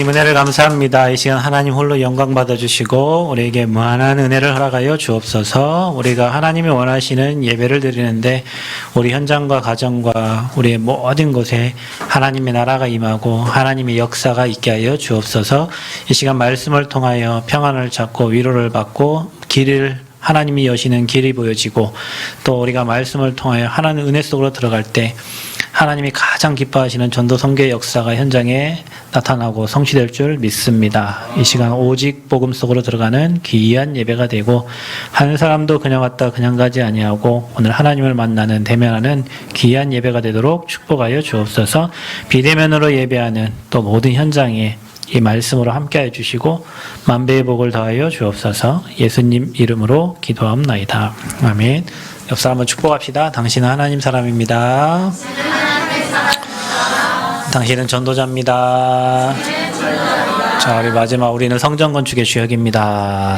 은혜를 감사합니다. 이 시간 하나님 홀로 영광 받아주시고 우리에게 무한한 은혜를 허락하여 주옵소서. 우리가 하나님이 원하시는 예배를 드리는데 우리 현장과 가정과 우리의 모든 곳에 하나님의 나라가 임하고 하나님의 역사가 있게 하여 주옵소서. 이 시간 말씀을 통하여 평안을 찾고 위로를 받고 길을 하나님이 여시는 길이 보여지고 또 우리가 말씀을 통하여 하나님의 은혜 속으로 들어갈 때 하나님이 가장 기뻐하시는 전도 선교의 역사가 현장에 나타나고 성취될 줄 믿습니다. 이 시간 오직 복음 속으로 들어가는 귀한 예배가 되고 한 사람도 그냥 왔다 그냥 가지 아니하고 오늘 하나님을 만나는 대면하는 귀한 예배가 되도록 축복하여 주옵소서. 비대면으로 예배하는 또 모든 현장에 이 말씀으로 함께해 주시고 만배의 복을 더하여 주옵소서. 예수님 이름으로 기도합나이다. 아멘. 옆 사람 한번 축복합시다. 당신은 하나님 사람입니다. 당신은 전도자입니다. 자, 우리 마지막 우리는 성전 건축의 주역입니다.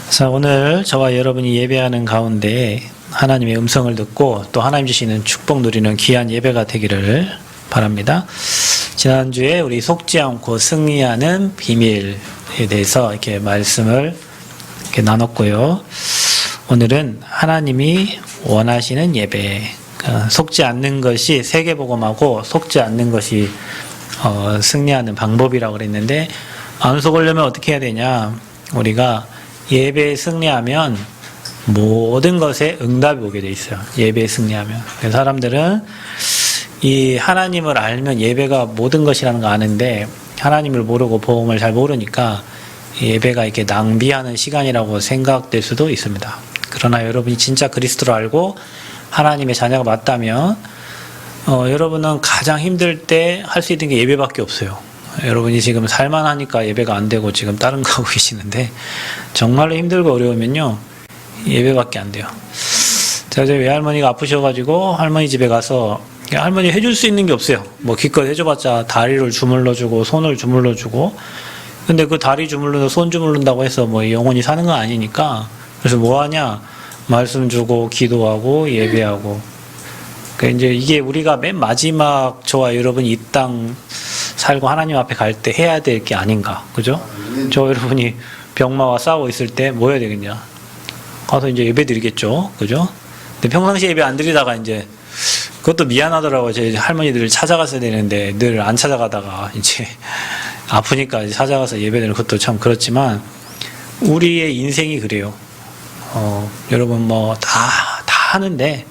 자, 오늘 저와 여러분이 예배하는 가운데 하나님의 음성을 듣고 또 하나님 주시는 축복 누리는 귀한 예배가 되기를 바랍니다. 지난주에 우리 속지 않고 승리하는 비밀에 대해서 이렇게 말씀을 이렇게 나눴고요. 오늘은 하나님이 원하시는 예배, 속지 않는 것이 세계복음하고 속지 않는 것이 승리하는 방법이라고 그랬는데 안 속으려면 어떻게 해야 되냐? 우리가 예배에 승리하면 모든 것에 응답이 오게 돼 있어요. 예배에 승리하면. 그래서 사람들은 이 하나님을 알면 예배가 모든 것이라는 거 아는데 하나님을 모르고 복음을 잘 모르니까 예배가 이렇게 낭비하는 시간이라고 생각될 수도 있습니다. 그러나 여러분이 진짜 그리스도를 알고 하나님의 자녀가 맞다면 여러분은 가장 힘들 때 할 수 있는 게 예배밖에 없어요. 여러분이 지금 살만하니까 예배가 안 되고 지금 다른 거 하고 계시는데 정말로 힘들고 어려우면요 예배밖에 안 돼요. 제가 저희 외할머니가 아프셔가지고 할머니 집에 가서 할머니 해줄 수 있는 게 없어요. 뭐 기껏 해줘봤자 다리를 주물러주고 손을 주물러주고 근데 그 다리 주물러서 손 주물른다고 해서 뭐 영원히 사는 건 아니니까 그래서 뭐 하냐 말씀 주고 기도하고 예배하고 그러니까 이제 이게 우리가 맨 마지막 저와 여러분이 이 땅 살고 하나님 앞에 갈 때 해야 될 게 아닌가 그죠? 저 여러분이 병마와 싸우고 있을 때 뭐 해야 되겠냐 가서 이제 예배 드리겠죠 그죠? 근데 평상시 예배 안 드리다가 이제 그것도 미안하더라고요. 제 할머니들을 찾아갔어야 되는데 늘 안 찾아가다가 이제 아프니까 이제 찾아가서 예배드리는 것도 참 그렇지만 우리의 인생이 그래요. 여러분 뭐 다 하는데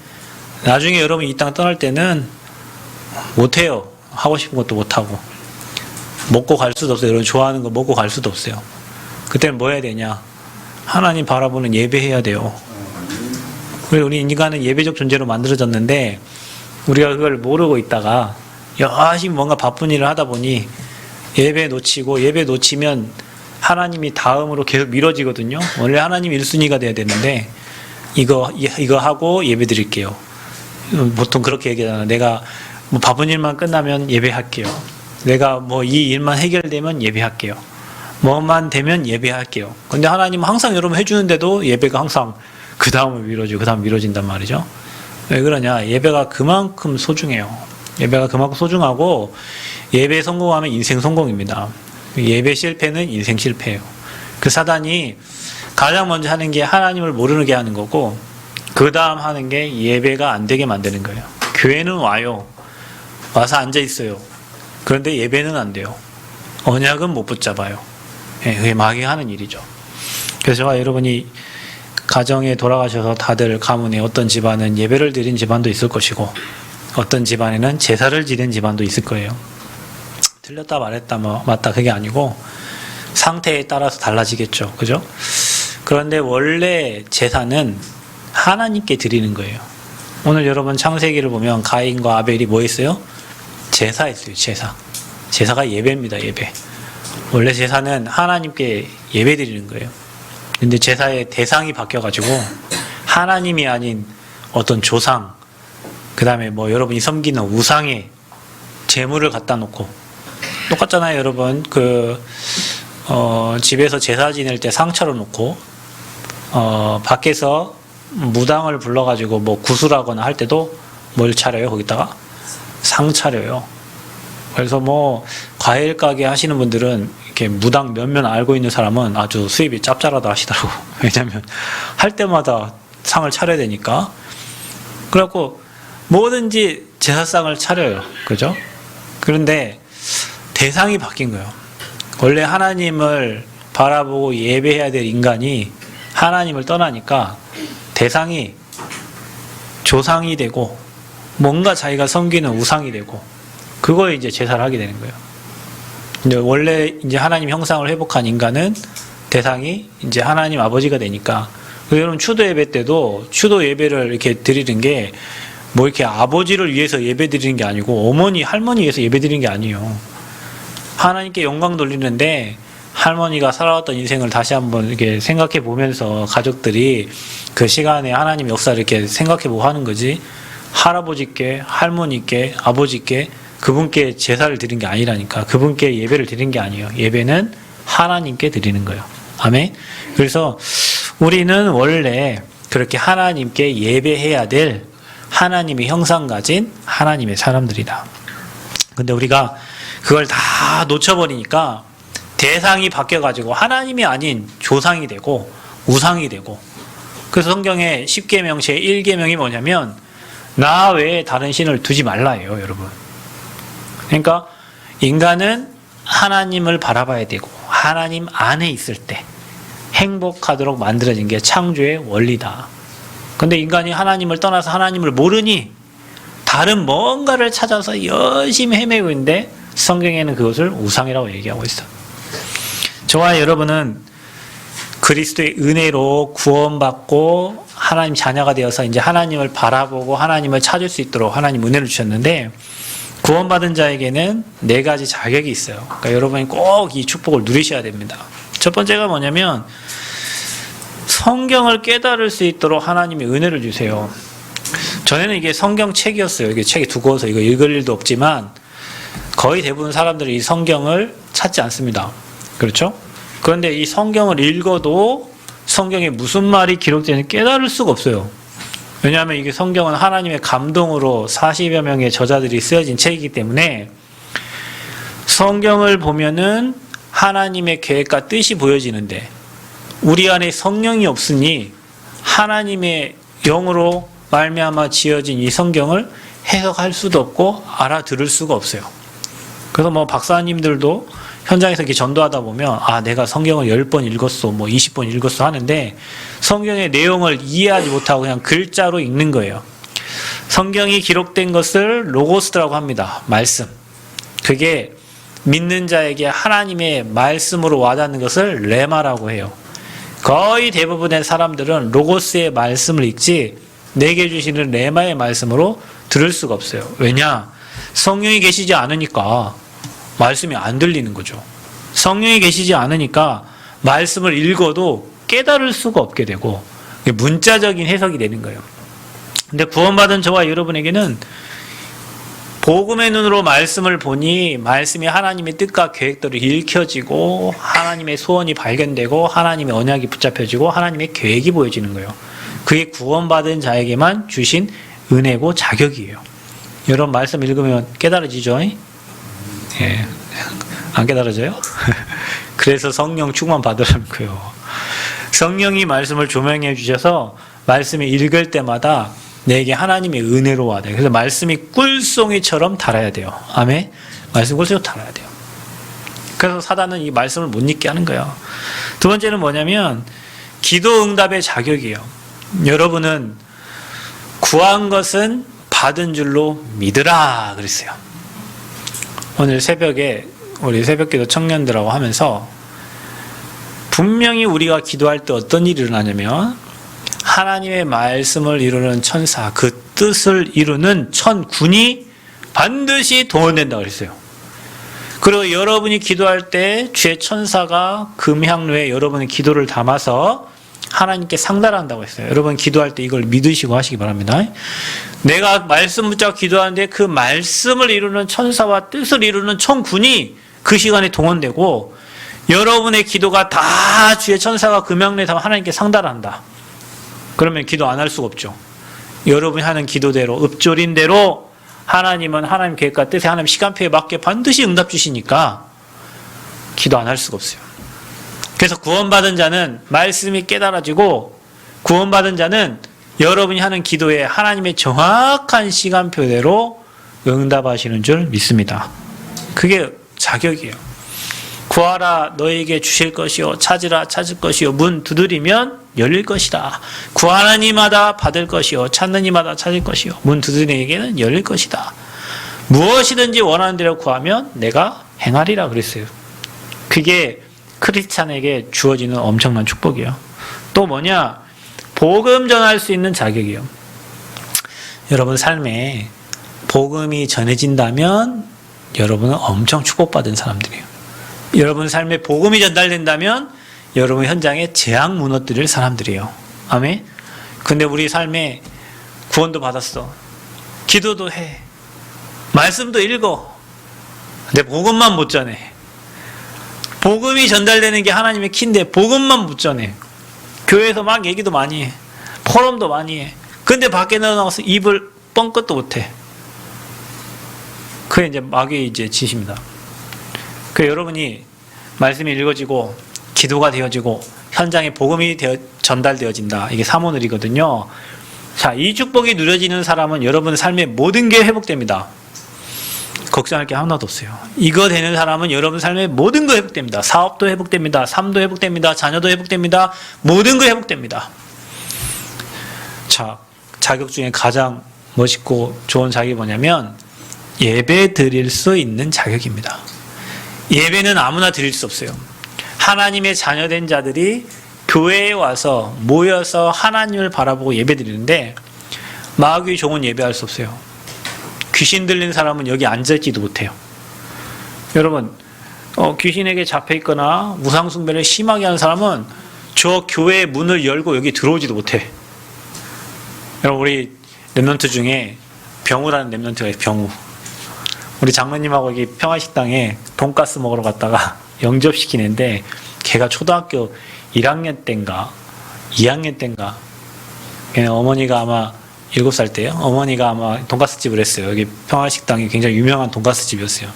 나중에 여러분 이 땅 떠날 때는 못해요. 하고 싶은 것도 못하고 먹고 갈 수도 없어요. 여러분 좋아하는 거 먹고 갈 수도 없어요. 그때는 뭐 해야 되냐 하나님 바라보는 예배해야 돼요. 우리 인간은 예배적 존재로 만들어졌는데 우리가 그걸 모르고 있다가 열심히 뭔가 바쁜 일을 하다 보니 예배 놓치고 예배 놓치면 하나님이 다음으로 계속 미뤄지거든요. 원래 하나님 1순위가 돼야 되는데 이거 하고 예배 드릴게요. 보통 그렇게 얘기하잖아요. 내가 뭐 바쁜 일만 끝나면 예배할게요. 내가 뭐 이 일만 해결되면 예배할게요. 뭐만 되면 예배할게요. 근데 하나님은 항상 여러분 해주는데도 예배가 항상 그 다음을 미뤄지고 그 다음 미뤄진단 말이죠. 왜 그러냐? 예배가 그만큼 소중해요. 예배가 그만큼 소중하고 예배에 성공하면 인생 성공입니다. 예배 실패는 인생 실패예요. 그 사단이 가장 먼저 하는 게 하나님을 모르게 하는 거고 그 다음 하는 게 예배가 안 되게 만드는 거예요. 교회는 와요. 와서 앉아 있어요. 그런데 예배는 안 돼요. 언약은 못 붙잡아요. 그게 마귀가 하는 일이죠. 그래서 제가 여러분이 가정에 돌아가셔서 다들 가문에 어떤 집안은 예배를 드린 집안도 있을 것이고 어떤 집안에는 제사를 지낸 집안도 있을 거예요. 틀렸다 말했다 뭐 맞다 그게 아니고 상태에 따라서 달라지겠죠. 그죠? 그런데 원래 제사는 하나님께 드리는 거예요. 오늘 여러분 창세기를 보면 가인과 아벨이 뭐 했어요? 제사했어요. 제사가 예배입니다. 예배. 원래 제사는 하나님께 예배 드리는 거예요. 근데 제사의 대상이 바뀌어가지고 하나님이 아닌 어떤 조상 그 다음에 뭐 여러분이 섬기는 우상에 제물을 갖다 놓고 똑같잖아요. 여러분 집에서 제사 지낼 때 상 차려놓고 밖에서 무당을 불러가지고 뭐 구슬하거나 할 때도 뭘 차려요? 거기다가 상 차려요. 그래서 뭐 과일 가게 하시는 분들은 이렇게 무당 몇몇 알고 있는 사람은 아주 수입이 짭짤하다 하시더라고. 왜냐하면 할 때마다 상을 차려야 되니까. 그래갖고 뭐든지 제사상을 차려요. 그죠? 그런데 대상이 바뀐 거예요. 원래 하나님을 바라보고 예배해야 될 인간이 하나님을 떠나니까 대상이 조상이 되고 뭔가 자기가 섬기는 우상이 되고 그거에 이제 제사를 하게 되는 거예요. 근데 원래 이제 하나님 형상을 회복한 인간은 대상이 이제 하나님 아버지가 되니까. 여러분 추도 예배 때도 추도 예배를 이렇게 드리는 게 뭐 이렇게 아버지를 위해서 예배 드리는 게 아니고 어머니 할머니 위해서 예배 드리는 게 아니에요. 하나님께 영광 돌리는데 할머니가 살아왔던 인생을 다시 한번 이렇게 생각해 보면서 가족들이 그 시간에 하나님 역사를 이렇게 생각해 보고 하는 거지. 할아버지께 할머니께 아버지께 그분께 제사를 드리는 게 아니라니까. 그분께 예배를 드리는 게 아니에요. 예배는 하나님께 드리는 거예요. 아멘. 그래서 우리는 원래 그렇게 하나님께 예배해야 될 하나님의 형상 가진 하나님의 사람들이다. 근데 우리가 그걸 다 놓쳐버리니까 대상이 바뀌어가지고 하나님이 아닌 조상이 되고 우상이 되고. 그래서 성경의 10계명 제1계명이 뭐냐면 나 외에 다른 신을 두지 말라예요, 여러분. 그러니까 인간은 하나님을 바라봐야 되고 하나님 안에 있을 때 행복하도록 만들어진 게 창조의 원리다. 근데 인간이 하나님을 떠나서 하나님을 모르니 다른 뭔가를 찾아서 열심히 헤매고 있는데 성경에는 그것을 우상이라고 얘기하고 있어요. 저와 여러분은 그리스도의 은혜로 구원받고 하나님 자녀가 되어서 이제 하나님을 바라보고 하나님을 찾을 수 있도록 하나님 은혜를 주셨는데 구원받은 자에게는 4가지 자격이 있어요. 그러니까 여러분이 꼭 이 축복을 누리셔야 됩니다. 첫 번째가 뭐냐면 성경을 깨달을 수 있도록 하나님이 은혜를 주세요. 전에는 이게 성경책이었어요. 이게 책이 두꺼워서 이거 읽을 일도 없지만 거의 대부분 사람들이 이 성경을 찾지 않습니다. 그렇죠? 그런데 이 성경을 읽어도 성경에 무슨 말이 기록되는지 깨달을 수가 없어요. 왜냐하면 이게 성경은 하나님의 감동으로 40여 명의 저자들이 쓰여진 책이기 때문에 성경을 보면은 하나님의 계획과 뜻이 보여지는데 우리 안에 성령이 없으니 하나님의 영으로 말미암아 지어진 이 성경을 해석할 수도 없고 알아들을 수가 없어요. 그래서 뭐 박사님들도 현장에서 이렇게 전도하다 보면 내가 성경을 10번 읽었어, 뭐 20번 읽었어 하는데 성경의 내용을 이해하지 못하고 그냥 글자로 읽는 거예요. 성경이 기록된 것을 로고스라고 합니다. 말씀. 그게 믿는 자에게 하나님의 말씀으로 와닿는 것을 레마라고 해요. 거의 대부분의 사람들은 로고스의 말씀을 읽지 내게 주시는 레마의 말씀으로 들을 수가 없어요. 왜냐? 성령이 계시지 않으니까 말씀이 안 들리는 거죠. 성령이 계시지 않으니까 말씀을 읽어도 깨달을 수가 없게 되고 문자적인 해석이 되는 거예요. 근데 구원받은 저와 여러분에게는 복음의 눈으로 말씀을 보니 말씀이 하나님의 뜻과 계획대로 읽혀지고 하나님의 소원이 발견되고 하나님의 언약이 붙잡혀지고 하나님의 계획이 보여지는 거예요. 그게 구원받은 자에게만 주신 은혜고 자격이에요. 여러분 말씀 읽으면 깨달아지죠? 예. 안 깨달아져요? 그래서 성령 충만 받으라는 거예요. 성령이 말씀을 조명해 주셔서 말씀을 읽을 때마다 내게 하나님의 은혜로 와야 돼요. 그래서 말씀이 꿀송이처럼 달아야 돼요. 아멘? 말씀 꿀송이처럼 달아야 돼요. 그래서 사단은 이 말씀을 못 읽게 하는 거예요. 두 번째는 뭐냐면 기도 응답의 자격이에요. 여러분은 구한 것은 받은 줄로 믿으라 그랬어요. 오늘 새벽에 우리 새벽기도 청년들하고 하면서 분명히 우리가 기도할 때 어떤 일이 일어나냐면 하나님의 말씀을 이루는 천사, 그 뜻을 이루는 천군이 반드시 동원된다고 그랬어요. 그리고 여러분이 기도할 때 주의 천사가 금향로에 여러분의 기도를 담아서 하나님께 상달한다고 했어요. 여러분 기도할 때 이걸 믿으시고 하시기 바랍니다. 내가 말씀 붙잡고 기도하는데 그 말씀을 이루는 천사와 뜻을 이루는 천군이 그 시간에 동원되고 여러분의 기도가 다 주의 천사가 금향로에 담아 하나님께 상달한다. 그러면 기도 안 할 수가 없죠. 여러분이 하는 기도대로 읍조린 대로 하나님은 하나님 계획과 뜻에 하나님 시간표에 맞게 반드시 응답 주시니까 기도 안 할 수가 없어요. 그래서 구원받은 자는 말씀이 깨달아지고 구원받은 자는 여러분이 하는 기도에 하나님의 정확한 시간표대로 응답하시는 줄 믿습니다. 그게 자격이에요. 구하라 너에게 주실 것이요 찾으라 찾을 것이요 문 두드리면 열릴 것이다. 구하는 이마다 받을 것이요 찾는 이마다 찾을 것이요 문 두드리는 이에게는 열릴 것이다. 무엇이든지 원하는 대로 구하면 내가 행하리라 그랬어요. 그게 크리스찬에게 주어지는 엄청난 축복이에요. 또 뭐냐? 복음 전할 수 있는 자격이에요. 여러분 삶에 복음이 전해진다면 여러분은 엄청 축복받은 사람들이에요. 여러분 삶에 복음이 전달된다면 여러분 현장에 재앙 무너뜨릴 사람들이에요. 아멘? 근데 우리 삶에 구원도 받았어. 기도도 해. 말씀도 읽어. 근데 복음만 못 전해. 복음이 전달되는 게 하나님의 키인데 복음만 못 전해. 교회에서 막 얘기도 많이 해. 포럼도 많이 해. 근데 밖에 나가서 입을 뻥끗도 못 해. 그게 이제 마귀의 이제 짓입니다. 그 여러분이 말씀이 읽어지고 기도가 되어지고 현장에 복음이 전달되어진다. 이게 사모늘이거든요. 자, 이 축복이 누려지는 사람은 여러분 삶의 모든 게 회복됩니다. 걱정할 게 하나도 없어요. 이거 되는 사람은 여러분 삶의 모든 거 회복됩니다. 사업도 회복됩니다. 삶도 회복됩니다. 자녀도 회복됩니다. 모든 거 회복됩니다. 자, 자격 중에 가장 멋있고 좋은 자격이 뭐냐면 예배 드릴 수 있는 자격입니다. 예배는 아무나 드릴 수 없어요. 하나님의 자녀된 자들이 교회에 와서 모여서 하나님을 바라보고 예배 드리는데 마귀의 종은 예배할 수 없어요. 귀신 들린 사람은 여기 앉아있지도 못해요. 여러분, 귀신에게 잡혀있거나 우상숭배를 심하게 하는 사람은 저 교회의 문을 열고 여기 들어오지도 못해. 여러분, 우리 랩런트 중에 병우라는 랩런트가 있어요. 병우. 우리 장로님하고 여기 평화식당에 돈가스 먹으러 갔다가 영접시키는데 걔가 초등학교 1학년 때인가 2학년 때인가 어머니가 아마 7살 때요. 어머니가 아마 돈가스 집을 했어요. 여기 평화식당이 굉장히 유명한 돈가스 집이었어요.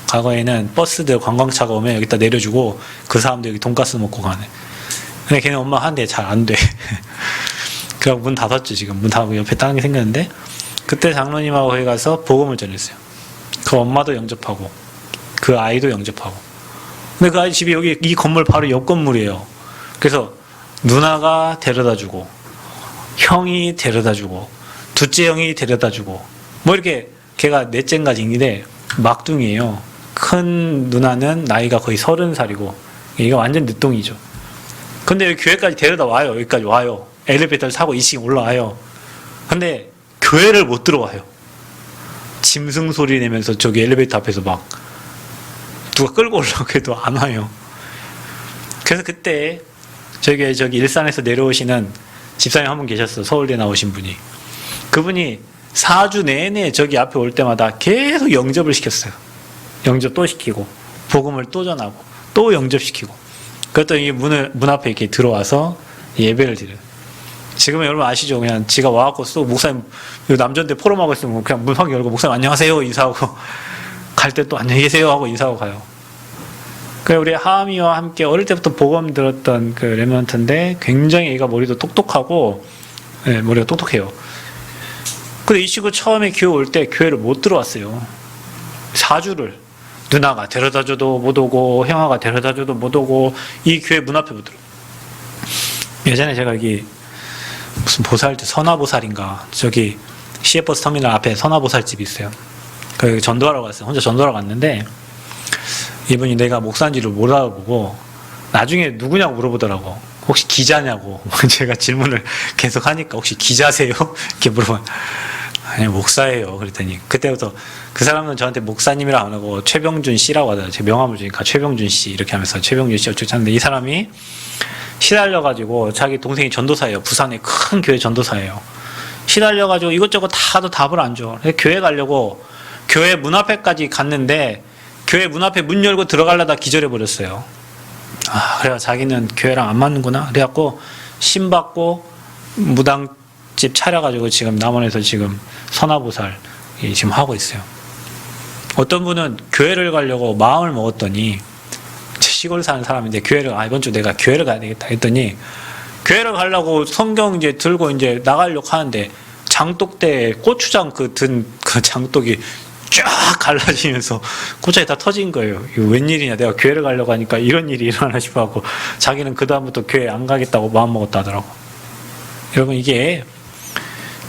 과거에는 버스들 관광차가 오면 여기다 내려주고 그 사람들 여기 돈가스 먹고 가네. 근데 걔는 엄마 하는데 잘 안 돼. 그래서 문 닫았죠. 지금 문 닫고 옆에 다른 게 생겼는데 그때 장로님하고 거기 가서 복음을 전했어요. 그 엄마도 영접하고 그 아이도 영접하고. 근데 그 아이 집이 여기 이 건물 바로 옆 건물이에요. 그래서 누나가 데려다주고 형이 데려다주고 둘째 형이 데려다주고 뭐 이렇게 걔가 넷째인가 징인데 막둥이에요. 큰 누나는 나이가 거의 30살이고 얘가 완전 늦둥이죠. 근데 여기 교회까지 데려다 와요. 여기까지 와요. 엘리베이터를 타고 2층에 올라와요. 근데 교회를 못 들어와요. 짐승 소리 내면서 저기 엘리베이터 앞에서 막 누가 끌고 오려고 해도 안 와요. 그래서 그때 저기 일산에서 내려오시는 집사님 한 분 계셨어. 서울대 나오신 분이. 그분이 4주 내내 저기 앞에 올 때마다 계속 영접을 시켰어요. 영접 또 시키고 복음을 또 전하고 또 영접시키고 그랬더니 문 앞에 이렇게 들어와서 예배를 드려요. 지금은 여러분 아시죠? 그냥 지가 와갖고 또 목사님 남전대 포럼하고 있으면 그냥 문 확 열고 목사님 안녕하세요 인사하고 갈 때 또 안녕히 계세요 하고 인사하고 가요. 그 우리 하미와 함께 어릴 때부터 복음 들었던 그 랩런트인데 굉장히 애가 머리도 똑똑하고 네, 머리가 똑똑해요. 근데 이 친구 처음에 교회 올 때 교회를 못 들어왔어요. 4주를 누나가 데려다줘도 못 오고 형아가 데려다줘도 못 오고 이 교회 문 앞에 못 들어. 예전에 제가 여기 무슨 보살집 선화보살인가 저기 시외버스 터미널 앞에 선화보살집이 있어요. 거기 전도하러 갔어요. 혼자 전도하러 갔는데 이분이 내가 목사인지를 못 알아보고 나중에 누구냐고 물어보더라고. 혹시 기자냐고. 제가 질문을 계속 하니까 혹시 기자세요? 이렇게 물어봐. 아니 목사예요. 그랬더니 그때부터 그 사람은 저한테 목사님이라 안 하고 최병준 씨라고 하더라고요. 제 명함을 주니까 최병준 씨 이렇게 하면서 최병준 씨 어쩌고 하는데 이 사람이 시달려가지고 자기 동생이 전도사예요. 부산의 큰 교회 전도사예요. 시달려가지고 이것저것 다도 답을 안 줘. 교회 가려고 교회 문 앞에까지 갔는데 교회 문 앞에 문 열고 들어가려다 기절해버렸어요. 아, 그래가 자기는 교회랑 안 맞는구나. 그래갖고 신 받고 무당집 차려가지고 지금 남원에서 지금 선화보살 지금 하고 있어요. 어떤 분은 교회를 가려고 마음을 먹었더니, 시골 사는 사람인데 교회를, 이번 주 내가 교회를 가야 되겠다 했더니, 교회를 가려고 성경 이제 들고 이제 나가려고 하는데, 장독대에 고추장 든 그 장독이 쫙 갈라지면서 고추장이 다 터진 거예요. 이거 웬일이냐, 내가 교회를 가려고 하니까 이런 일이 일어나나 싶어 하고, 자기는 그다음부터 교회 안 가겠다고 마음 먹었다 하더라고. 여러분, 이게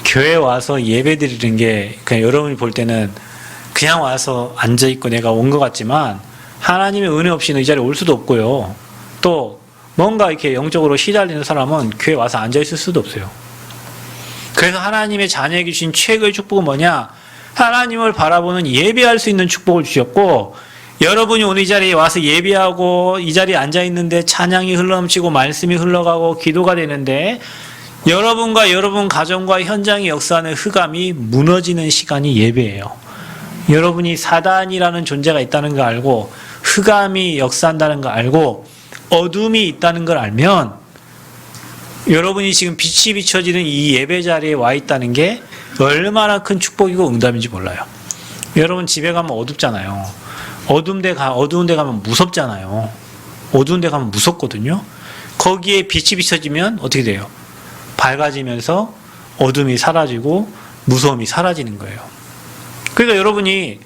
교회 와서 예배 드리는 게 그냥 여러분이 볼 때는 그냥 와서 앉아있고 내가 온 것 같지만, 하나님의 은혜 없이는 이 자리에 올 수도 없고요. 또 뭔가 이렇게 영적으로 시달리는 사람은 교회 와서 앉아있을 수도 없어요. 그래서 하나님의 자녀에게 주신 최고의 축복은 뭐냐? 하나님을 바라보는 예배할 수 있는 축복을 주셨고, 여러분이 오늘 이 자리에 와서 예배하고 이 자리에 앉아있는데 찬양이 흘러넘치고 말씀이 흘러가고 기도가 되는데, 여러분과 여러분 가정과 현장의 역사하는 흑암이 무너지는 시간이 예배예요. 여러분이 사단이라는 존재가 있다는 걸 알고, 흑암이 역사한다는 걸 알고, 어둠이 있다는 걸 알면, 여러분이 지금 빛이 비춰지는 이 예배 자리에 와 있다는 게 얼마나 큰 축복이고 응답인지 몰라요. 여러분 집에 가면 어둡잖아요. 어두운 데 가면 무섭잖아요. 어두운 데 가면 무섭거든요. 거기에 빛이 비춰지면 어떻게 돼요? 밝아지면서 어둠이 사라지고 무서움이 사라지는 거예요. 그러니까 여러분이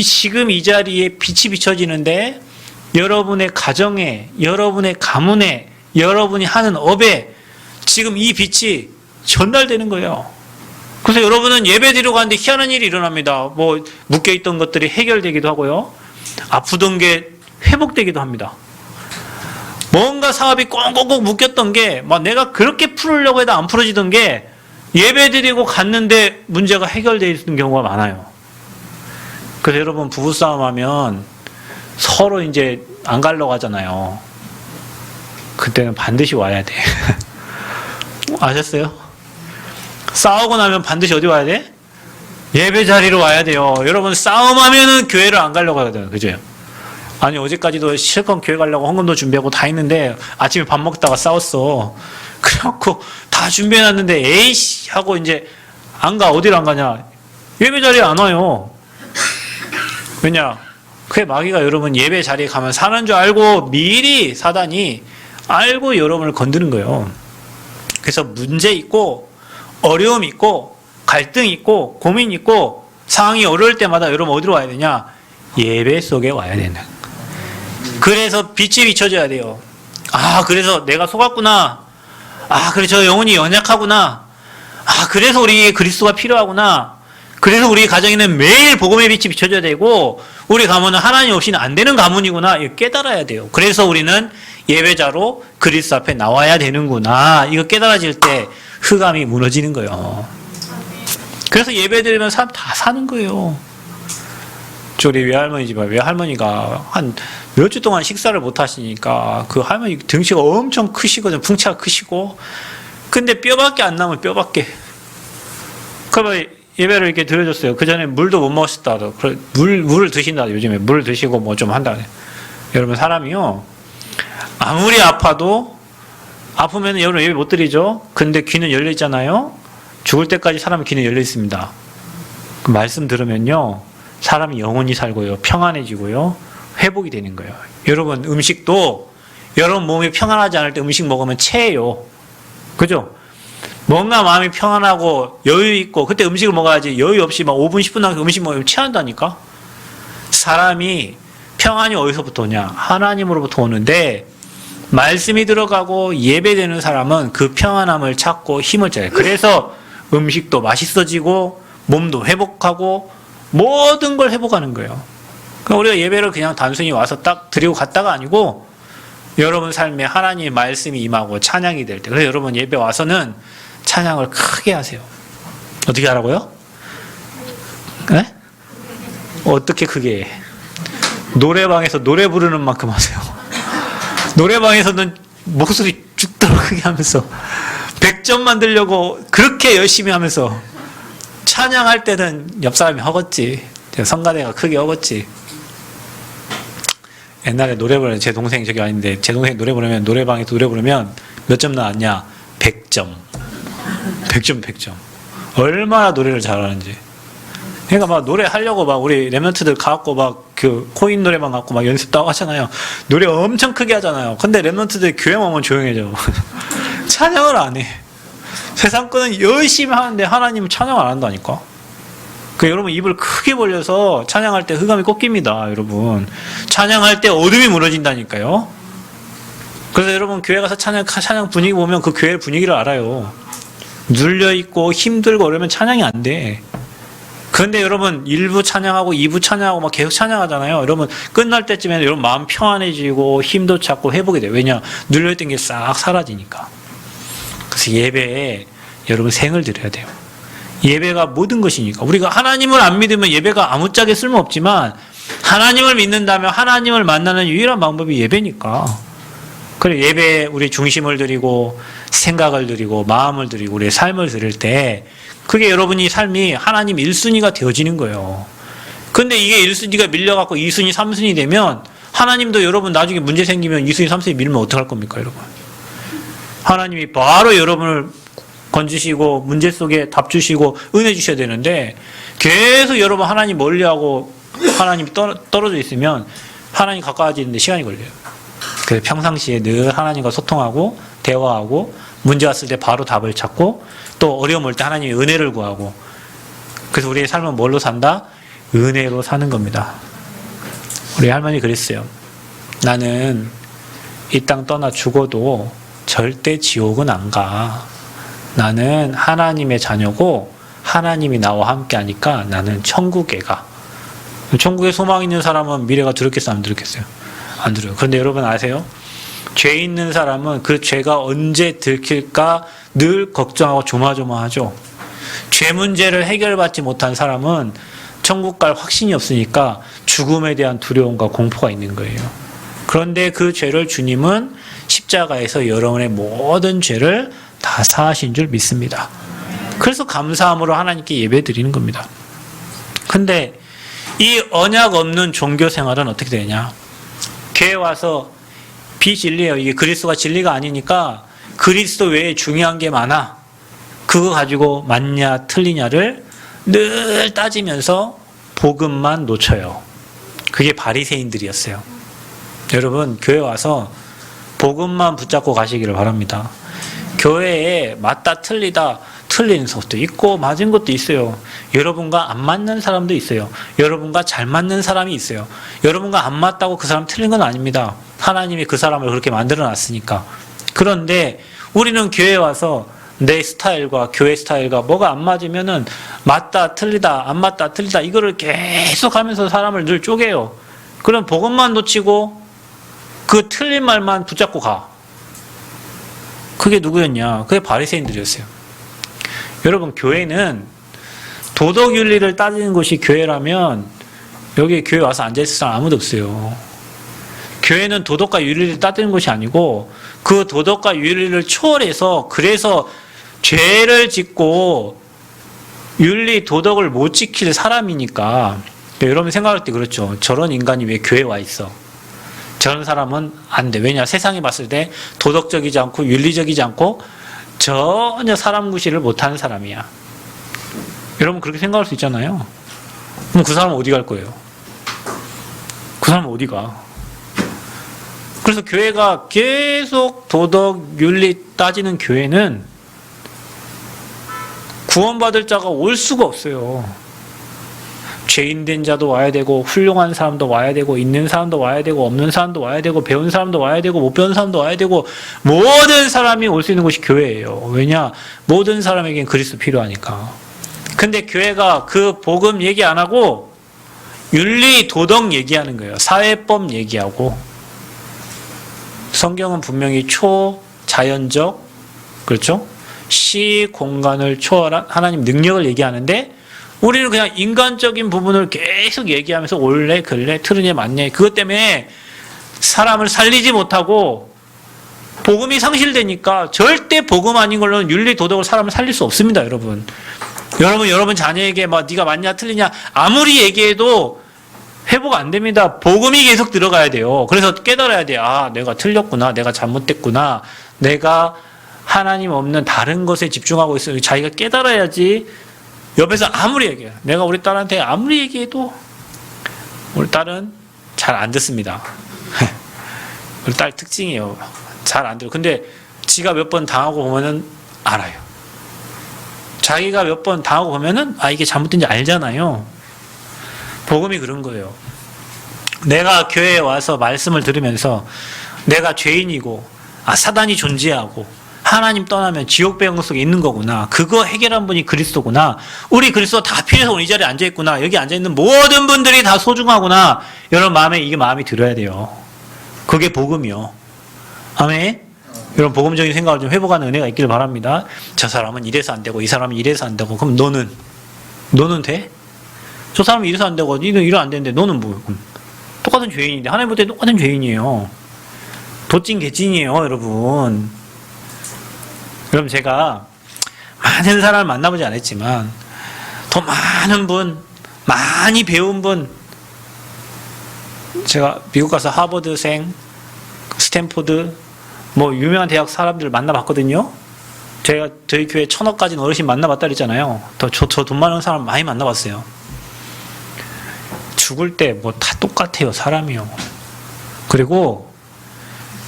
지금 이 자리에 빛이 비춰지는데, 여러분의 가정에, 여러분의 가문에, 여러분이 하는 업에 지금 이 빛이 전달되는 거예요. 그래서 여러분은 예배 드리러 가는데 희한한 일이 일어납니다. 뭐 묶여있던 것들이 해결되기도 하고요. 아프던 게 회복되기도 합니다. 뭔가 사업이 꽁꽁꽁 묶였던 게 막 내가 그렇게 풀으려고 해도 안 풀어지던 게 예배 드리고 갔는데 문제가 해결되는 경우가 많아요. 그래서 여러분 부부싸움 하면 서로 이제 안 가려고 하잖아요. 그때는 반드시 와야 돼. 아셨어요? 싸우고 나면 반드시 어디 와야 돼? 예배 자리로 와야 돼요. 여러분 싸움하면은 교회를 안 가려고 하거든요. 그죠? 아니 어제까지도 실컷 교회 가려고 헌금도 준비하고 다 했는데 아침에 밥 먹다가 싸웠어. 그래갖고 다 준비해놨는데 에이씨 하고 이제 안 가. 어디를 안 가냐? 예배 자리에 안 와요. 왜냐? 그게 마귀가 여러분 예배 자리에 가면 사는 줄 알고 미리 사단이 알고 여러분을 건드는 거예요. 그래서 문제 있고 어려움 있고 갈등 있고 고민 있고 상황이 어려울 때마다 여러분 어디로 와야 되냐? 예배 속에 와야 되는. 그래서 빛이 비춰져야 돼요. 그래서 내가 속았구나. 그래서 저 영혼이 연약하구나. 그래서 우리에게 그리스도가 필요하구나. 그래서 우리 가정에는 매일 복음의 빛이 비춰져야 되고, 우리 가문은 하나님 없이는 안 되는 가문이구나. 이거 깨달아야 돼요. 그래서 우리는 예배자로 그리스도 앞에 나와야 되는구나. 이거 깨달아질 때 흑암이 무너지는 거예요. 그래서 예배 드리면 사람 다 사는 거예요. 우리 외할머니 집에 외할머니가 한 몇 주 동안 식사를 못 하시니까 그 할머니 등치가 엄청 크시거든. 풍채가 크시고. 근데 뼈밖에 안 남은 뼈밖에. 그러면 예배를 이렇게 드려줬어요. 그 전에 물도 못 먹었다. 물을 드신다. 요즘에 물 드시고 뭐 좀 한다. 여러분 사람이요. 아무리 아파도 아프면 여러분 예배 못 드리죠. 근데 귀는 열려 있잖아요. 죽을 때까지 사람의 귀는 열려 있습니다. 그 말씀 들으면요. 사람이 영원히 살고요. 평안해지고요. 회복이 되는 거예요. 여러분 음식도 여러분 몸이 평안하지 않을 때 음식 먹으면 체해요. 그죠? 뭔가 마음이 평안하고 여유 있고 그때 음식을 먹어야지. 여유 없이 막 5분 10분 남겨 음식 먹으면 체한다니까. 사람이 평안이 어디서부터 오냐? 하나님으로부터 오는데 말씀이 들어가고 예배되는 사람은 그 평안함을 찾고 힘을 짜요. 그래서 음식도 맛있어지고 몸도 회복하고 모든 걸 회복하는 거예요. 그러니까 우리가 예배를 그냥 단순히 와서 딱 드리고 갔다가 아니고 여러분 삶에 하나님의 말씀이 임하고 찬양이 될 때, 그래서 여러분 예배 와서는 찬양을 크게 하세요. 어떻게 하라고요? 네? 어떻게 크게 해? 노래방에서 노래 부르는 만큼 하세요. 노래방에서는 목소리 죽도록 크게 하면서 100점 만들려고 그렇게 열심히 하면서 찬양할 때는 옆 사람이 허겄지. 성가대가 크게 허겄지. 옛날에 노래 부르는 제 동생 저기 아닌데 제 동생 노래 부르면 노래방에서 노래 부르면 몇 점 나왔냐? 100점. 100점. 얼마나 노래를 잘하는지. 그러니까 막 노래하려고 막 우리 랩런트들 가갖고 막 그 코인 노래방 갖고 막 연습도 하고 하잖아요. 노래 엄청 크게 하잖아요. 근데 랩런트들 교회만 오면 조용해져. 찬양을 안 해. 세상 거는 열심히 하는데 하나님은 찬양을 안 한다니까. 그 여러분 입을 크게 벌려서 찬양할 때 흑암이 꺾입니다. 여러분 찬양할 때 어둠이 무너진다니까요. 그래서 여러분 교회 가서 찬양 분위기 보면 그 교회 분위기를 알아요. 눌려있고 힘들고 그러면 찬양이 안 돼. 그런데 여러분 1부 찬양하고 2부 찬양하고 막 계속 찬양하잖아요. 여러분 끝날 때쯤에는 여러분 마음 평안해지고 힘도 찾고 회복이 돼요. 왜냐? 눌려있던 게 싹 사라지니까. 그래서 예배에 여러분 생을 드려야 돼요. 예배가 모든 것이니까. 우리가 하나님을 안 믿으면 예배가 아무짝에 쓸모없지만 하나님을 믿는다면 하나님을 만나는 유일한 방법이 예배니까. 그래 예배에 우리 중심을 드리고 생각을 드리고 마음을 드리고 우리의 삶을 드릴 때 그게 여러분이 삶이 하나님 1순위가 되어지는 거예요. 근데 이게 1순위가 밀려갖고 2순위, 3순위 되면 하나님도 여러분 나중에 문제 생기면 2순위, 3순위 밀면 어떡할 겁니까 여러분? 하나님이 바로 여러분을 건지시고 문제 속에 답 주시고 은혜 주셔야 되는데 계속 여러분 하나님 멀리하고 하나님이 떨어져 있으면 하나님 가까워지는데 시간이 걸려요. 그래서 평상시에 늘 하나님과 소통하고 대화하고 문제 왔을 때 바로 답을 찾고 또 어려움 올 때 하나님의 은혜를 구하고 그래서 우리의 삶은 뭘로 산다? 은혜로 사는 겁니다. 우리 할머니 그랬어요. 나는 이 땅 떠나 죽어도 절대 지옥은 안 가. 나는 하나님의 자녀고 하나님이 나와 함께 하니까 나는 천국에 가. 천국에 소망 있는 사람은 미래가 두렵겠어요? 안 두렵겠어요? 안 두려워요. 그런데 여러분 아세요? 죄 있는 사람은 그 죄가 언제 들킬까 늘 걱정하고 조마조마하죠. 죄 문제를 해결받지 못한 사람은 천국 갈 확신이 없으니까 죽음에 대한 두려움과 공포가 있는 거예요. 그런데 그 죄를 주님은 십자가에서 여러분의 모든 죄를 다 사하신 줄 믿습니다. 그래서 감사함으로 하나님께 예배 드리는 겁니다. 근데 이 언약 없는 종교 생활은 어떻게 되냐? 교회 와서 비진리예요. 이게 그리스도가 진리가 아니니까 그리스도 외에 중요한 게 많아. 그거 가지고 맞냐 틀리냐를 늘 따지면서 복음만 놓쳐요. 그게 바리새인들이었어요. 여러분 교회 와서 복음만 붙잡고 가시기를 바랍니다. 교회에 맞다 틀리다 틀린 것도 있고 맞은 것도 있어요. 여러분과 안 맞는 사람도 있어요. 여러분과 잘 맞는 사람이 있어요. 여러분과 안 맞다고 그 사람 틀린 건 아닙니다. 하나님이 그 사람을 그렇게 만들어 놨으니까. 그런데 우리는 교회에 와서 내 스타일과 교회 스타일과 뭐가 안 맞으면은 맞다 틀리다 안 맞다 틀리다 이거를 계속 하면서 사람을 늘 쪼개요. 그럼 복음만 놓치고 그 틀린 말만 붙잡고 가. 그게 누구였냐? 그게 바리새인들이었어요. 여러분 교회는 도덕 윤리를 따지는 것이 교회라면 여기 교회 와서 앉아있을 사람 아무도 없어요. 교회는 도덕과 윤리를 따지는 것이 아니고 그 도덕과 윤리를 초월해서 그래서 죄를 짓고 윤리 도덕을 못 지킬 사람이니까 여러분 생각할 때 그렇죠. 저런 인간이 왜 교회에 와 있어? 저런 사람은 안 돼. 왜냐? 세상에 봤을 때 도덕적이지 않고 윤리적이지 않고 전혀 사람 구실을 못하는 사람이야. 여러분 그렇게 생각할 수 있잖아요. 그럼 그 사람은 어디 갈 거예요? 그 사람은 어디 가? 그래서 교회가 계속 도덕, 윤리 따지는 교회는 구원받을 자가 올 수가 없어요. 죄인된 자도 와야 되고 훌륭한 사람도 와야 되고 있는 사람도 와야 되고 없는 사람도 와야 되고 배운 사람도 와야 되고 못 배운 사람도 와야 되고 모든 사람이 올 수 있는 곳이 교회예요. 왜냐? 모든 사람에겐 그리스도 필요하니까. 근데 교회가 그 복음 얘기 안 하고 윤리, 도덕 얘기하는 거예요. 사회법 얘기하고. 성경은 분명히 초자연적, 그렇죠? 시, 공간을 초월한 하나님 능력을 얘기하는데 우리는 그냥 인간적인 부분을 계속 얘기하면서 올래, 그래, 틀으냐, 맞냐. 그것 때문에 사람을 살리지 못하고 복음이 상실되니까 절대 복음 아닌 걸로는 윤리, 도덕을 사람을 살릴 수 없습니다, 여러분. 여러분 자녀에게 막 네가 맞냐, 틀리냐 아무리 얘기해도 회복 안 됩니다. 복음이 계속 들어가야 돼요. 그래서 깨달아야 돼요. 아, 내가 틀렸구나. 내가 잘못됐구나. 내가 하나님 없는 다른 것에 집중하고 있어요. 자기가 깨달아야지 옆에서 아무리 얘기해. 내가 우리 딸한테 아무리 얘기해도 우리 딸은 잘 안 듣습니다. 우리 딸 특징이에요. 잘 안 들어. 근데 지가 몇 번 당하고 보면은 알아요. 자기가 몇 번 당하고 보면은 이게 잘못된지 알잖아요. 복음이 그런 거예요. 내가 교회에 와서 말씀을 들으면서 내가 죄인이고 사단이 존재하고 하나님 떠나면 지옥 배경 속에 있는 거구나. 그거 해결한 분이 그리스도구나. 우리 그리스도 다 필요해서 오늘 이 자리에 앉아있구나. 여기 앉아있는 모든 분들이 다 소중하구나. 여러분 마음이 들어야 돼요. 그게 복음이요. 아멘. 여러분 복음적인 생각을 좀 회복하는 은혜가 있기를 바랍니다. 저 사람은 이래서 안 되고 이 사람은 이래서 안 되고 그럼 너는 돼? 저 사람은 이래서 안 되고 니는 이래 안 되는데 너는 뭐? 똑같은 죄인인데 하나님 볼 때 똑같은 죄인이에요. 도찐 개찐이에요, 여러분. 여러분 제가 많은 사람을 만나보지 않았지만 더 많은 분, 많이 배운 분, 제가 미국 가서 하버드생, 스탠포드, 유명한 대학 사람들을 만나봤거든요. 제가 저희 교회 1,000억 가진 어르신 만나봤다 그랬잖아요. 저 돈 많은 사람 많이 만나봤어요. 죽을 때 다 똑같아요, 사람이요. 그리고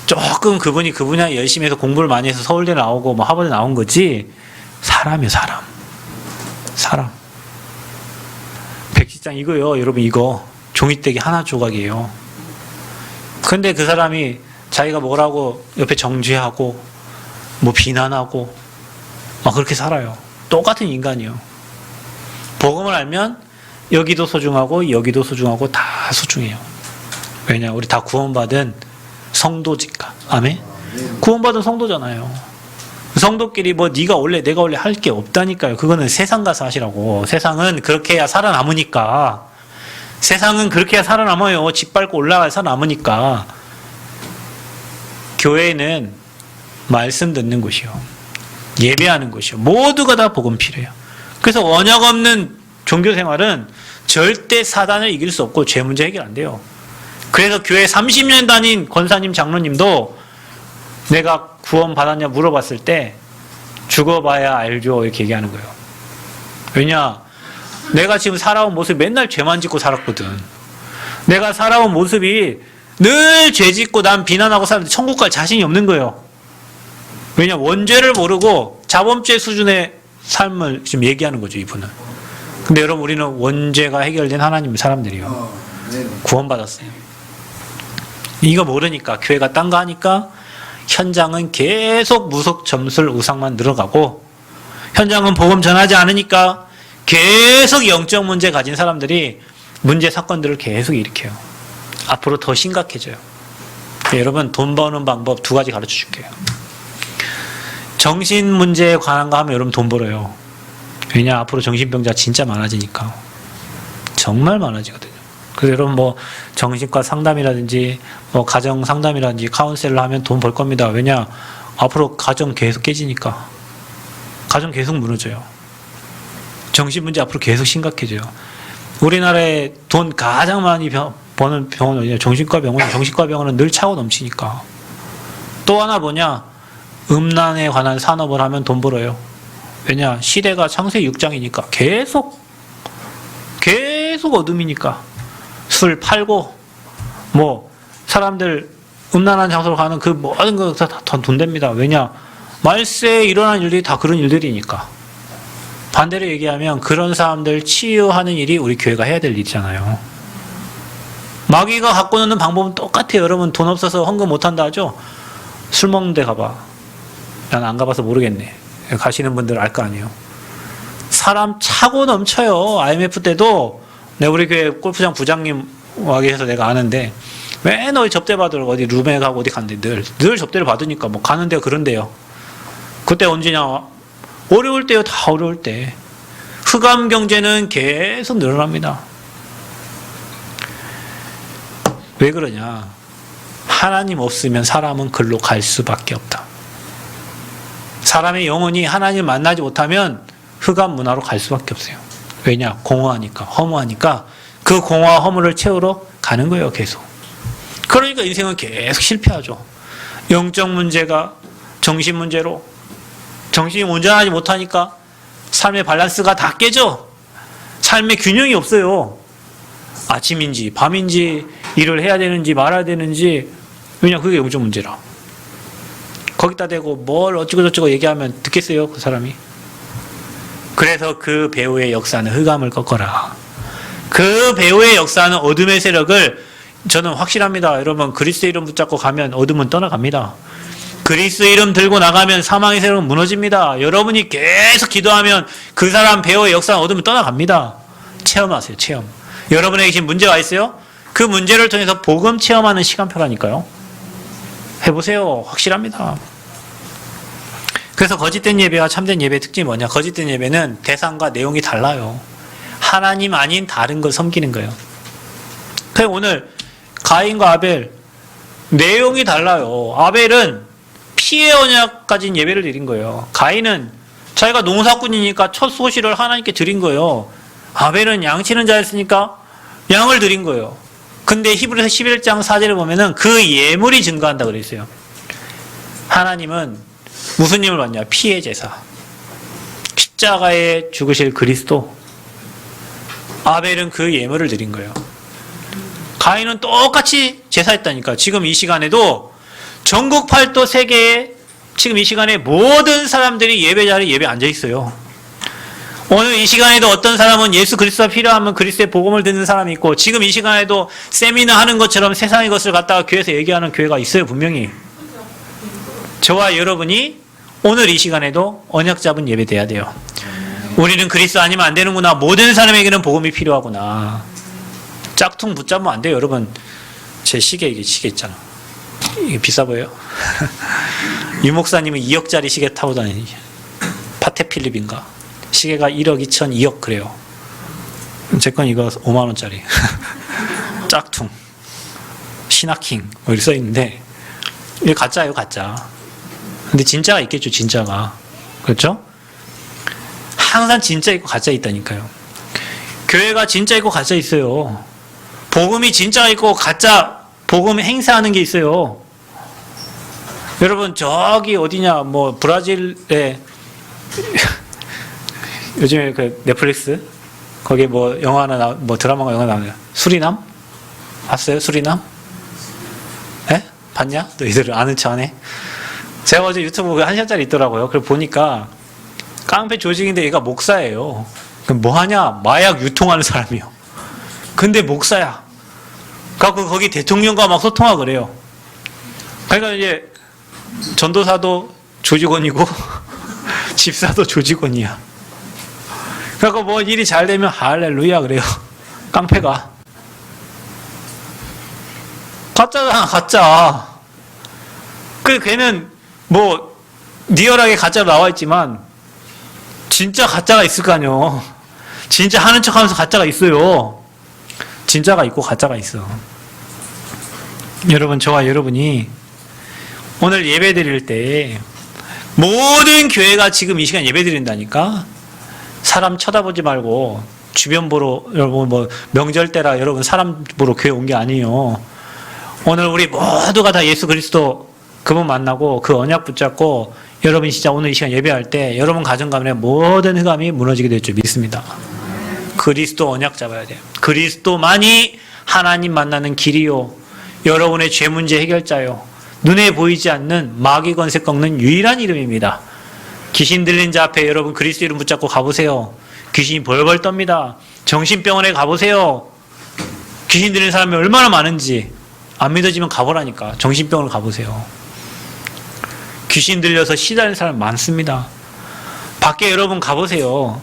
조금 그분이 그 분야 열심히 해서 공부를 많이 해서 서울대 나오고 하버드 나온 거지, 사람이요, 사람. 백지장 이거요, 여러분, 이거 종이떼기 하나 조각이에요. 근데 그 사람이 자기가 뭐라고 옆에 정죄하고 비난하고 그렇게 살아요. 똑같은 인간이요. 복음을 알면 여기도 소중하고 여기도 소중하고 다 소중해요. 왜냐, 우리 다 구원받은 성도니까. 아멘. 구원받은 성도잖아요. 성도끼리 내가 원래 할 게 없다니까요. 그거는 세상 가서 하시라고. 세상은 그렇게 해야 살아남으니까. 세상은 그렇게 해야 살아남아요. 집 밟고 올라가야 살아남으니까. 교회는 말씀 듣는 곳이요. 예배하는 곳이요. 모두가 다 복음 필요해요. 그래서 언약 없는 종교 생활은 절대 사단을 이길 수 없고 죄 문제 해결 안 돼요. 그래서 교회 30년 다닌 권사님, 장로님도 내가 구원 받았냐 물어봤을 때 죽어봐야 알죠, 이렇게 얘기하는 거예요. 왜냐, 내가 지금 살아온 모습이 맨날 죄만 짓고 살았거든. 내가 살아온 모습이 늘 죄 짓고 난 비난하고 살았는데 천국 갈 자신이 없는 거예요. 왜냐, 원죄를 모르고 자범죄 수준의 삶을 지금 얘기하는 거죠, 이분은. 근데 여러분, 우리는 원죄가 해결된 하나님의 사람들이요. 구원받았어요. 이거 모르니까, 교회가 딴 거 하니까 현장은 계속 무속점술 우상만 늘어가고, 현장은 복음 전하지 않으니까 계속 영적 문제 가진 사람들이 문제 사건들을 계속 일으켜요. 앞으로 더 심각해져요. 여러분, 돈 버는 방법 2가지 가르쳐 줄게요. 정신 문제에 관한 거 하면 여러분 돈 벌어요. 왜냐, 앞으로 정신병자 진짜 많아지니까. 정말 많아지거든요. 그래서 여러분 정신과 상담이라든지 가정 상담이라든지 카운셀러 하면 돈 벌 겁니다. 왜냐, 앞으로 가정 계속 깨지니까. 가정 계속 무너져요. 정신 문제 앞으로 계속 심각해져요. 우리나라에 돈 가장 많이 버는 병원은 어디냐? 정신과 병원이에요. 정신과 병원은 늘 차고 넘치니까. 또 하나 뭐냐? 음란에 관한 산업을 하면 돈 벌어요. 왜냐? 시대가 창세기 6장이니까 계속 어둠이니까. 술 팔고 사람들 음란한 장소로 가는 그 모든 거 다 돈 됩니다. 왜냐? 말세에 일어난 일들이 다 그런 일들이니까. 반대로 얘기하면 그런 사람들 치유하는 일이 우리 교회가 해야 될 일이잖아요. 마귀가 갖고 노는 방법은 똑같아요. 여러분, 돈 없어서 헌금 못한다 하죠? 술 먹는 데 가봐. 난 안 가봐서 모르겠네. 가시는 분들 알 거 아니에요. 사람 차고 넘쳐요. IMF 때도 우리 교회 골프장 부장님 와 계셔서 내가 아는데 맨날 접대 받으러 어디 룸에 가고 어디 갔는데 늘 접대를 받으니까 가는 데가 그런데요. 그때 언제냐? 어려울 때요. 다 어려울 때. 흑암 경제는 계속 늘어납니다. 왜 그러냐? 하나님 없으면 사람은 글로 갈 수밖에 없다. 사람의 영혼이 하나님 만나지 못하면 흑암 문화로 갈 수밖에 없어요. 왜냐? 공허하니까, 허무하니까 그 공허와 허무를 채우러 가는 거예요, 계속. 그러니까 인생은 계속 실패하죠. 영적 문제가 정신 문제로, 정신이 온전하지 못하니까 삶의 밸런스가 다 깨져. 삶의 균형이 없어요. 아침인지 밤인지 일을 해야 되는지 말아야 되는지. 왜냐, 그게 영적 문제라. 거기다 대고 뭘 어쩌고저쩌고 얘기하면 듣겠어요, 그 사람이? 그래서 그 배후의 역사는 흑암을 꺾어라. 그 배후의 역사는 어둠의 세력을, 저는 확실합니다. 여러분, 그리스도 이름 붙잡고 가면 어둠은 떠나갑니다. 그리스도 이름 들고 나가면 사망의 세력은 무너집니다. 여러분이 계속 기도하면 그 사람 배후의 역사는 어둠은 떠나갑니다. 체험하세요, 체험. 여러분에게 지금 문제가 있어요? 그 문제를 통해서 복음 체험하는 시간표라니까요. 해보세요. 확실합니다. 그래서 거짓된 예배와 참된 예배의 특징이 뭐냐? 거짓된 예배는 대상과 내용이 달라요. 하나님 아닌 다른 걸 섬기는 거예요. 그래서 오늘 가인과 아벨 내용이 달라요. 아벨은 피의 언약 가진 예배를 드린 거예요. 가인은 자기가 농사꾼이니까 첫 소시를 하나님께 드린 거예요. 아벨은 양 치는 자였으니까 양을 드린 거예요. 근데 히브리서 11장 4절을 보면은 그 예물이 증가한다고 그랬어요. 하나님은 무슨 예물 받냐? 피의 제사. 십자가에 죽으실 그리스도. 아벨은 그 예물을 드린 거예요. 가인은 똑같이 제사했다니까. 지금 이 시간에도 전국 팔도 세계에 지금 이 시간에 모든 사람들이 예배 자리에 예배 앉아 있어요. 오늘 이 시간에도 어떤 사람은 예수 그리스도가 필요하면 그리스도의 복음을 듣는 사람이 있고, 지금 이 시간에도 세미나 하는 것처럼 세상의 것을 갖다가 교회에서 얘기하는 교회가 있어요, 분명히. 저와 여러분이 오늘 이 시간에도 언약 잡은 예배 돼야 돼요. 우리는 그리스도 아니면 안 되는구나. 모든 사람에게는 복음이 필요하구나. 짝퉁 붙잡으면 안 돼요, 여러분. 제 시계, 이게 시계 있잖아. 이게 비싸 보여요? 유 목사님은 2억짜리 시계 타고 다니는 파테 필립인가? 시계가 1억 2천 2억 그래요. 제 건 이거 5만 원짜리. 짝퉁. 신화킹 뭐 이렇게 써있는데 이게 가짜예요, 가짜. 근데 진짜가 있겠죠, 진짜가. 그렇죠? 항상 진짜 있고 가짜 있다니까요. 교회가 진짜 있고 가짜 있어요. 복음이 진짜 있고 가짜 복음 행사하는 게 있어요. 여러분, 저기 어디냐, 뭐 브라질에 요즘에 그 넷플릭스 거기 뭐 영화나 뭐 드라마가 영화 나오네요. 수리남? 봤어요? 수리남? 에? 봤냐? 너희들 아는 척 하네. 제가 어제 유튜브 1시간짜리 있더라고요. 그걸 보니까 깡패 조직인데 얘가 목사예요. 그럼 뭐 하냐? 마약 유통하는 사람이요. 근데 목사야. 그래갖고 거기 대통령과 막 소통하고 그래요. 그러니까 이제 전도사도 조직원이고 집사도 조직원이야. 그래갖고 뭐 일이 잘 되면 할렐루야 그래요. 깡패가. 가짜잖아, 가짜. 그 걔는 뭐 리얼하게 가짜로 나와 있지만 진짜 가짜가 있을 거 아니에요. 진짜 하는 척하면서 가짜가 있어요. 진짜가 있고 가짜가 있어. 여러분, 저와 여러분이 오늘 예배 드릴 때 모든 교회가 지금 이 시간 예배 드린다니까. 사람 쳐다보지 말고 주변 보러, 여러분 뭐 명절 때라 여러분 사람 보러 교회 온 게 아니에요. 오늘 우리 모두가 다 예수 그리스도 그분 만나고 그 언약 붙잡고 여러분 진짜 오늘 이 시간 예배할 때 여러분 가정 가문의 모든 흑암이 무너지게 될 줄 믿습니다. 그리스도 언약 잡아야 돼요. 그리스도만이 하나님 만나는 길이요, 여러분의 죄 문제 해결자요, 눈에 보이지 않는 마귀 권세 꺾는 유일한 이름입니다. 귀신 들린 자 앞에 여러분 그리스도 이름 붙잡고 가보세요. 귀신이 벌벌 떱니다. 정신병원에 가보세요. 귀신 들린 사람이 얼마나 많은지. 안 믿어지면 가보라니까. 정신병원을 가보세요. 귀신 들려서 시달린 사람 많습니다. 밖에 여러분 가보세요.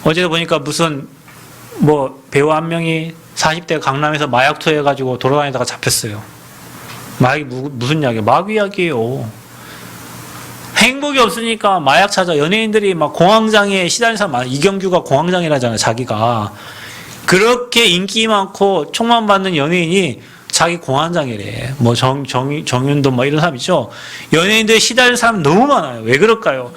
어제도 보니까 무슨 뭐 배우 한 명이 40대 강남에서 마약 투여해가지고 돌아다니다가 잡혔어요. 마약이 무슨 약이에요? 마귀약이에요. 행복이 없으니까 마약 찾아. 연예인들이 막 공황장애에 시달린 사람 많아. 이경규가 공황장애라잖아요, 자기가. 그렇게 인기 많고 총만 받는 연예인이 자기 공황장애래. 뭐 정윤도 뭐 이런 사람 있죠. 연예인들 시달린 사람 너무 많아요. 왜 그럴까요?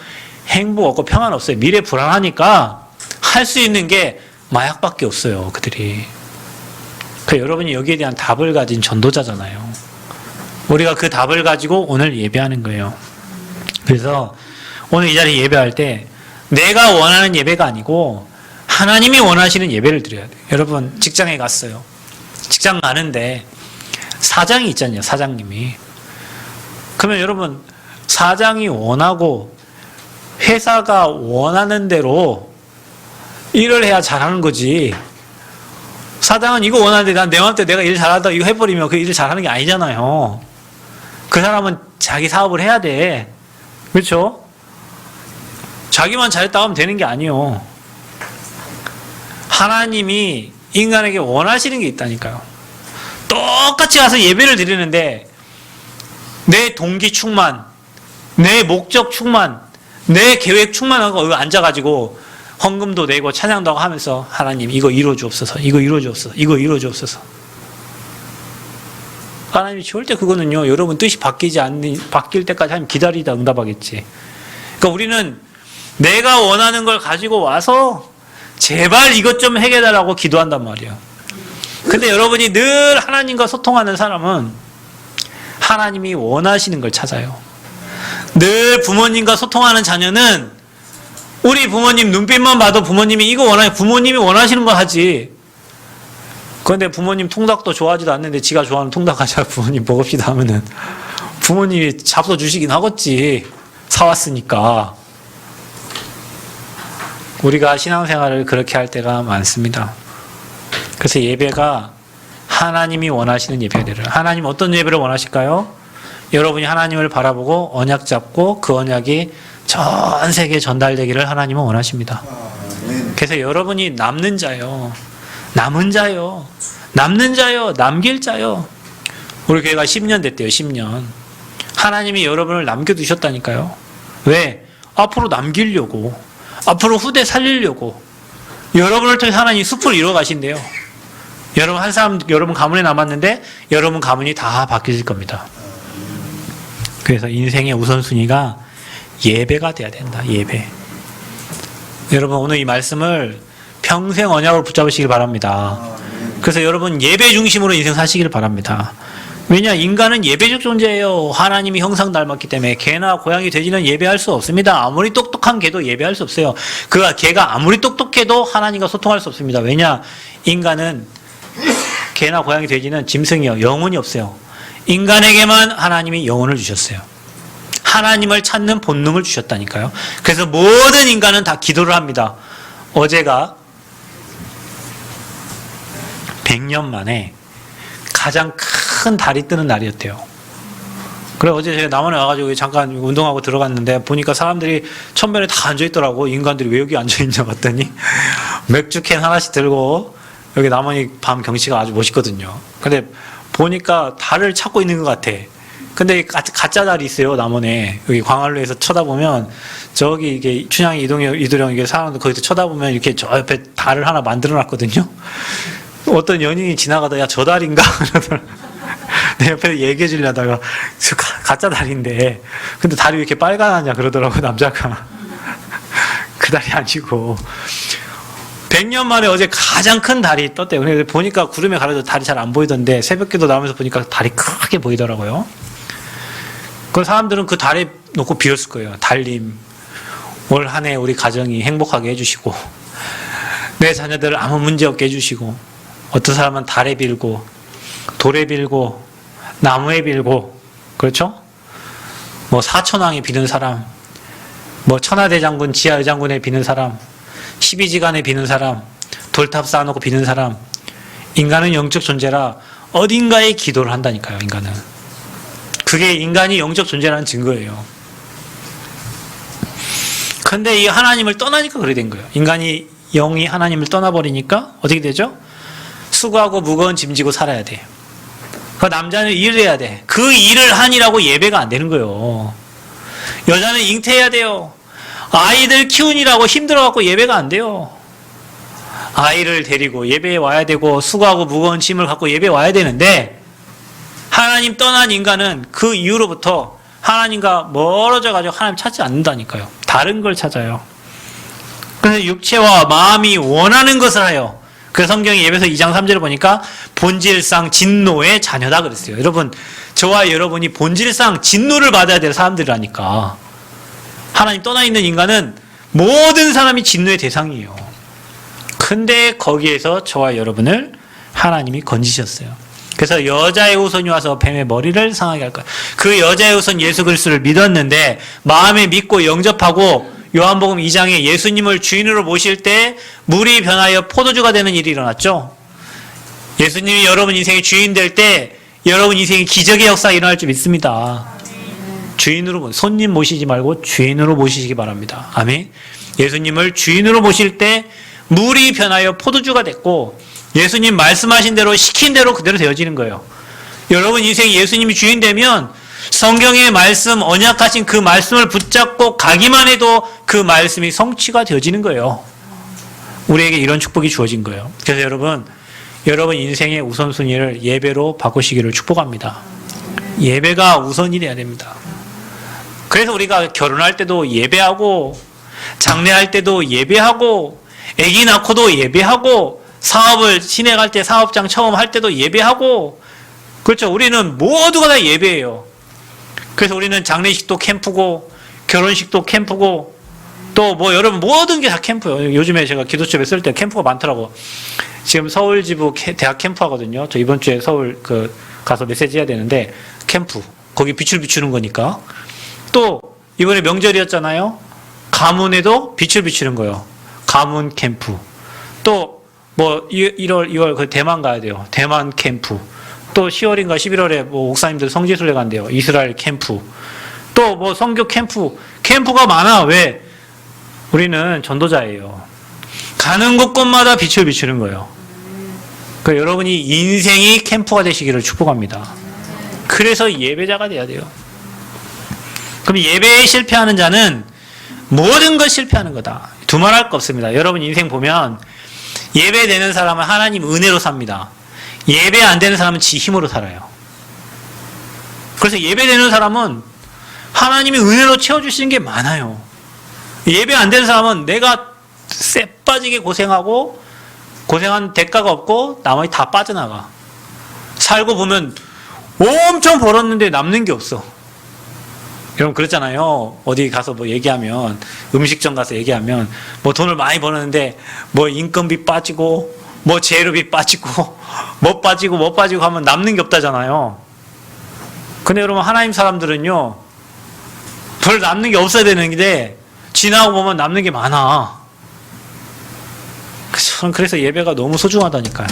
행복 없고 평안 없어요. 미래 불안하니까 할 수 있는 게 마약밖에 없어요, 그들이. 그 여러분이 여기에 대한 답을 가진 전도자잖아요. 우리가 그 답을 가지고 오늘 예배하는 거예요. 그래서 오늘 이 자리에 예배할 때 내가 원하는 예배가 아니고 하나님이 원하시는 예배를 드려야 돼요. 여러분 직장에 갔어요. 직장 가는데 사장이 있잖아요. 사장님이. 그러면 여러분 사장이 원하고 회사가 원하는 대로 일을 해야 잘하는 거지. 사장은 이거 원하는데 난 내 맘대로 내가 일 잘하다 이거 해버리면 그 일을 잘하는 게 아니잖아요. 그 사람은 자기 사업을 해야 돼. 그렇죠? 자기만 잘했다고 하면 되는 게 아니요. 하나님이 인간에게 원하시는 게 있다니까요. 똑같이 가서 예배를 드리는데 내 동기 충만, 내 목적 충만, 내 계획 충만하고 여기 앉아가지고 헌금도 내고 찬양도 하고 하면서 하나님 이거 이루어주옵소서, 이거 이루어주옵소서, 이거 이루어주옵소서. 하나님이 절대 그거는요, 여러분 뜻이 바뀔 때까지 하면 기다리다 응답하겠지. 그러니까 우리는 내가 원하는 걸 가지고 와서 제발 이것 좀 해결해달라고 기도한단 말이에요. 근데 여러분이 늘 하나님과 소통하는 사람은 하나님이 원하시는 걸 찾아요. 늘 부모님과 소통하는 자녀는 우리 부모님 눈빛만 봐도 부모님이 이거 원하요. 부모님이 원하시는 거 하지. 그런데 부모님 통닭도 좋아하지도 않는데 지가 좋아하는 통닭 하자 부모님 먹읍시다 하면은 부모님이 잡숴 주시긴 하겠지. 사왔으니까. 우리가 신앙생활을 그렇게 할 때가 많습니다. 그래서 예배가 하나님이 원하시는 예배를. 하나님 어떤 예배를 원하실까요? 여러분이 하나님을 바라보고 언약 잡고 그 언약이 전 세계에 전달되기를 하나님은 원하십니다. 그래서 여러분이 남는 자요. 남은 자요. 남는 자요. 남길 자요. 우리 교회가 10년 됐대요. 10년. 하나님이 여러분을 남겨두셨다니까요. 왜? 앞으로 남기려고. 앞으로 후대 살리려고. 여러분을 통해 하나님이 숲을 이루어 가신대요. 여러분 한 사람 여러분 가문에 남았는데 여러분 가문이 다 바뀌실 겁니다. 그래서 인생의 우선순위가 예배가 돼야 된다. 예배. 여러분 오늘 이 말씀을 평생 언약으로 붙잡으시길 바랍니다. 그래서 여러분 예배 중심으로 인생 사시길 바랍니다. 왜냐 인간은 예배적 존재예요. 하나님이 형상 닮았기 때문에 개나 고양이 돼지는 예배할 수 없습니다. 아무리 똑똑한 개도 예배할 수 없어요. 그 개가 아무리 똑똑해도 하나님과 소통할 수 없습니다. 왜냐 인간은 개나 고양이 돼지는 짐승이요. 영혼이 없어요. 인간에게만 하나님이 영혼을 주셨어요. 하나님을 찾는 본능을 주셨다니까요. 그래서 모든 인간은 다 기도를 합니다. 어제가 100년 만에 가장 큰 달이 뜨는 날이었대요. 그래 어제 제가 남원에 와가지고 잠깐 운동하고 들어갔는데 보니까 사람들이 천변에 다 앉아있더라고. 인간들이 왜 여기 앉아있냐 봤더니 맥주캔 하나씩 들고 여기 남원이 밤 경치가 아주 멋있거든요. 근데 보니까 달을 찾고 있는 것 같아. 근데 가짜 달이 있어요. 남원에 여기 광안루에서 쳐다보면 저기 이게 춘향이 이도령 이게 사람들 거기서 쳐다보면 이렇게 저 옆에 달을 하나 만들어놨거든요. 어떤 연인이 지나가다 야 저 달인가? 내 옆에서 얘기해 주려다가 가짜 달인데 근데 달이 왜 이렇게 빨간하냐 그러더라고 남자가. 그 달이 아니고 100년 만에 어제 가장 큰 달이 떴대요. 근데 보니까 구름에 가려져 달이 잘 안 보이던데 새벽기도 나오면서 보니까 달이 크게 보이더라고요. 그 사람들은 그 달에 놓고 비웠을 거예요. 달님 올 한 해 우리 가정이 행복하게 해주시고 내 자녀들을 아무 문제 없게 해주시고 어떤 사람은 달에 빌고 돌에 빌고 나무에 빌고 그렇죠? 뭐 사천왕에 비는 사람 뭐 천하대장군 지하의장군에 비는 사람 12지간에 비는 사람 돌탑 쌓아놓고 비는 사람 인간은 영적 존재라 어딘가에 기도를 한다니까요. 인간은 그게 인간이 영적 존재라는 증거예요. 근데 이 하나님을 떠나니까 그렇게 된 거예요. 인간이 영이 하나님을 떠나버리니까 어떻게 되죠? 수고하고 무거운 짐 지고 살아야 돼. 그 남자는 일을 해야 돼. 그 일을 하니라고 예배가 안 되는 거예요. 여자는 잉태해야 돼요. 아이들 키우니라고 힘들어갖고 예배가 안 돼요. 아이를 데리고 예배에 와야 되고 수고하고 무거운 짐을 갖고 예배에 와야 되는데 하나님 떠난 인간은 그 이후로부터 하나님과 멀어져가지고 하나님 찾지 않는다니까요. 다른 걸 찾아요. 그래서 육체와 마음이 원하는 것을 하여 그 성경이 예배서 2장 3절을 보니까 본질상 진노의 자녀다 그랬어요. 여러분 저와 여러분이 본질상 진노를 받아야 될 사람들이라니까. 하나님 떠나 있는 인간은 모든 사람이 진노의 대상이에요. 근데 거기에서 저와 여러분을 하나님이 건지셨어요. 그래서 여자의 후손이 와서 뱀의 머리를 상하게 할 거예요. 그 여자의 후손 예수 그리스도를 믿었는데 마음에 믿고 영접하고 요한복음 2장에 예수님을 주인으로 모실 때 물이 변하여 포도주가 되는 일이 일어났죠. 예수님이 여러분 인생의 주인 될 때 여러분 인생의 기적의 역사가 일어날 줄 믿습니다. 주인으로, 손님 모시지 말고 주인으로 모시기 바랍니다. 아멘. 예수님을 주인으로 모실 때 물이 변하여 포도주가 됐고 예수님 말씀하신 대로 시킨 대로 그대로 되어지는 거예요. 여러분 인생이 예수님이 주인 되면 성경의 말씀, 언약하신 그 말씀을 붙잡고 가기만 해도 그 말씀이 성취가 되어지는 거예요. 우리에게 이런 축복이 주어진 거예요. 그래서 여러분 인생의 우선순위를 예배로 바꾸시기를 축복합니다. 예배가 우선이 돼야 됩니다. 그래서 우리가 결혼할 때도 예배하고 장례할 때도 예배하고 아기 낳고도 예배하고 사업을 진행할 때 사업장 처음 할 때도 예배하고 그렇죠. 우리는 모두가 다 예배예요. 그래서 우리는 장례식도 캠프고 결혼식도 캠프고 또 뭐 여러분 모든 게 다 캠프예요. 요즘에 제가 기도집에 쓸 때 캠프가 많더라고. 지금 서울지부 대학 캠프 하거든요. 저 이번 주에 서울 가서 메시지 해야 되는데 캠프 거기 빛을 비추는 거니까 또 이번에 명절이었잖아요. 가문에도 빛을 비추는 거예요. 가문 캠프 또 뭐 1월 2월 그 대만 가야 돼요. 대만 캠프 또 10월인가 11월에 뭐 목사님들 성지순례 간대요. 이스라엘 캠프 또 뭐 선교 캠프가 많아. 왜? 우리는 전도자예요. 가는 곳곳마다 빛을 비추는 거예요. 그러니까 여러분이 인생이 캠프가 되시기를 축복합니다. 그래서 예배자가 돼야 돼요. 그럼 예배에 실패하는 자는 모든 것 실패하는 거다. 두말할 거 없습니다. 여러분 인생 보면 예배 되는 사람은 하나님 은혜로 삽니다. 예배 안 되는 사람은 지 힘으로 살아요. 그래서 예배 되는 사람은 하나님이 은혜로 채워주시는 게 많아요. 예배 안 되는 사람은 내가 쎄 빠지게 고생하고 고생한 대가가 없고 나머지 다 빠져나가. 살고 보면 엄청 벌었는데 남는 게 없어. 여러분 그렇잖아요. 어디 가서 뭐 얘기하면 음식점 가서 얘기하면 뭐 돈을 많이 버는데 뭐 인건비 빠지고 뭐 재료비 빠지고 뭐 빠지고 하면 남는 게 없다잖아요. 근데 여러분 하나님 사람들은요 별 남는 게 없어야 되는데 지나고 보면 남는 게 많아. 저는 그래서 예배가 너무 소중하다니까요.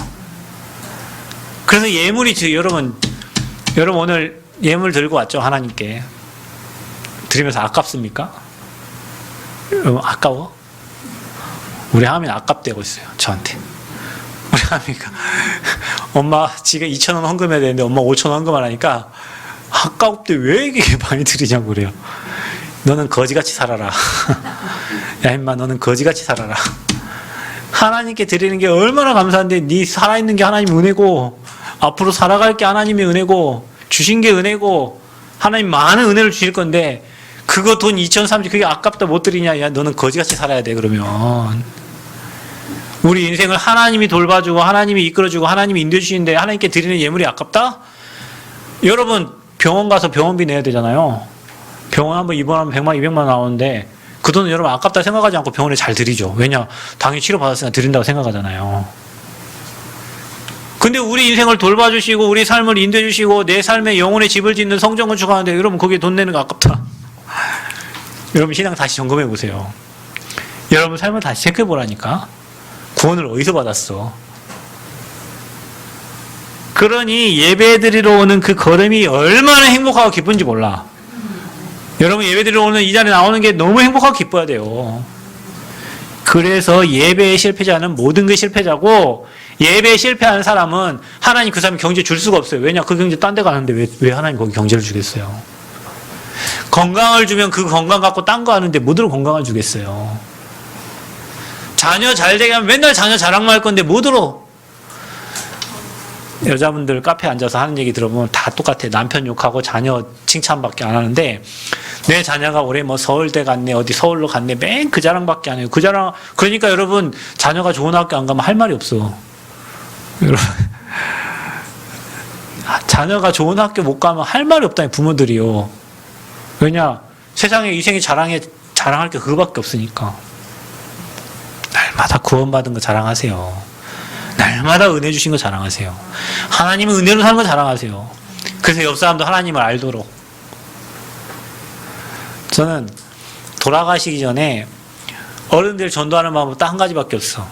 그래서 예물이 여러분 오늘 예물 들고 왔죠. 하나님께 드리면서 아깝습니까? 아까워? 우리 하민이 아깝대고 있어요. 저한테. 우리 하민이가 엄마 지가 2,000원 헌금해야 되는데 엄마 5,000원 헌금하라니까 아깝대. 왜 이렇게 많이 드리냐고 그래요. 너는 거지같이 살아라. 야 임마 너는 거지같이 살아라. 하나님께 드리는 게 얼마나 감사한데 네 살아있는 게 하나님의 은혜고 앞으로 살아갈 게 하나님의 은혜고 주신 게 은혜고 하나님 많은 은혜를 주실 건데 그거 돈 2,030 그게 아깝다 못 드리냐. 야 너는 거지같이 살아야 돼. 그러면 우리 인생을 하나님이 돌봐주고 하나님이 이끌어주고 하나님이 인도해 주시는데 하나님께 드리는 예물이 아깝다? 여러분 병원 가서 병원비 내야 되잖아요. 병원 한번 입원하면 100만 200만 나오는데 그 돈은 여러분 아깝다 생각하지 않고 병원에 잘 드리죠. 왜냐? 당연히 치료받았으니까 드린다고 생각하잖아요. 근데 우리 인생을 돌봐주시고 우리 삶을 인도해주시고 내 삶의 영혼의 집을 짓는 성전 건축하는데 여러분 거기에 돈 내는 거 아깝다. 여러분 신앙 다시 점검해 보세요. 여러분 삶을 다시 체크해 보라니까. 구원을 어디서 받았어? 그러니 예배 드리러 오는 그 걸음이 얼마나 행복하고 기쁜지 몰라. 여러분 예배 드리러 오는 이 자리에 나오는 게 너무 행복하고 기뻐야 돼요. 그래서 예배의 실패자는 모든 게 실패자고 예배에 실패하는 사람은 하나님 그 사람 경제 줄 수가 없어요. 왜냐? 그 경제 딴 데 가는데 왜 하나님 거기 경제를 주겠어요? 건강을 주면 그 건강 갖고 딴 거 하는데 뭐들어 건강을 주겠어요? 자녀 잘 되게 하면 맨날 자녀 자랑만 할 건데 뭐들어? 여자분들 카페에 앉아서 하는 얘기 들어보면 다 똑같아. 남편 욕하고 자녀 칭찬밖에 안 하는데 내 자녀가 올해 뭐 서울대 갔네 어디 서울로 갔네 맨 그 자랑밖에 안 해요. 그 자랑. 그러니까 여러분 자녀가 좋은 학교 안 가면 할 말이 없어. 여러분 자녀가 좋은 학교 못 가면 할 말이 없다니 부모들이요. 왜냐? 세상에 이생이 자랑할 게 그거밖에 없으니까. 날마다 구원받은 거 자랑하세요. 날마다 은혜 주신 거 자랑하세요. 하나님은 은혜로 사는 거 자랑하세요. 그래서 옆 사람도 하나님을 알도록. 저는 돌아가시기 전에 어른들 전도하는 방법은 딱 한 가지밖에 없어.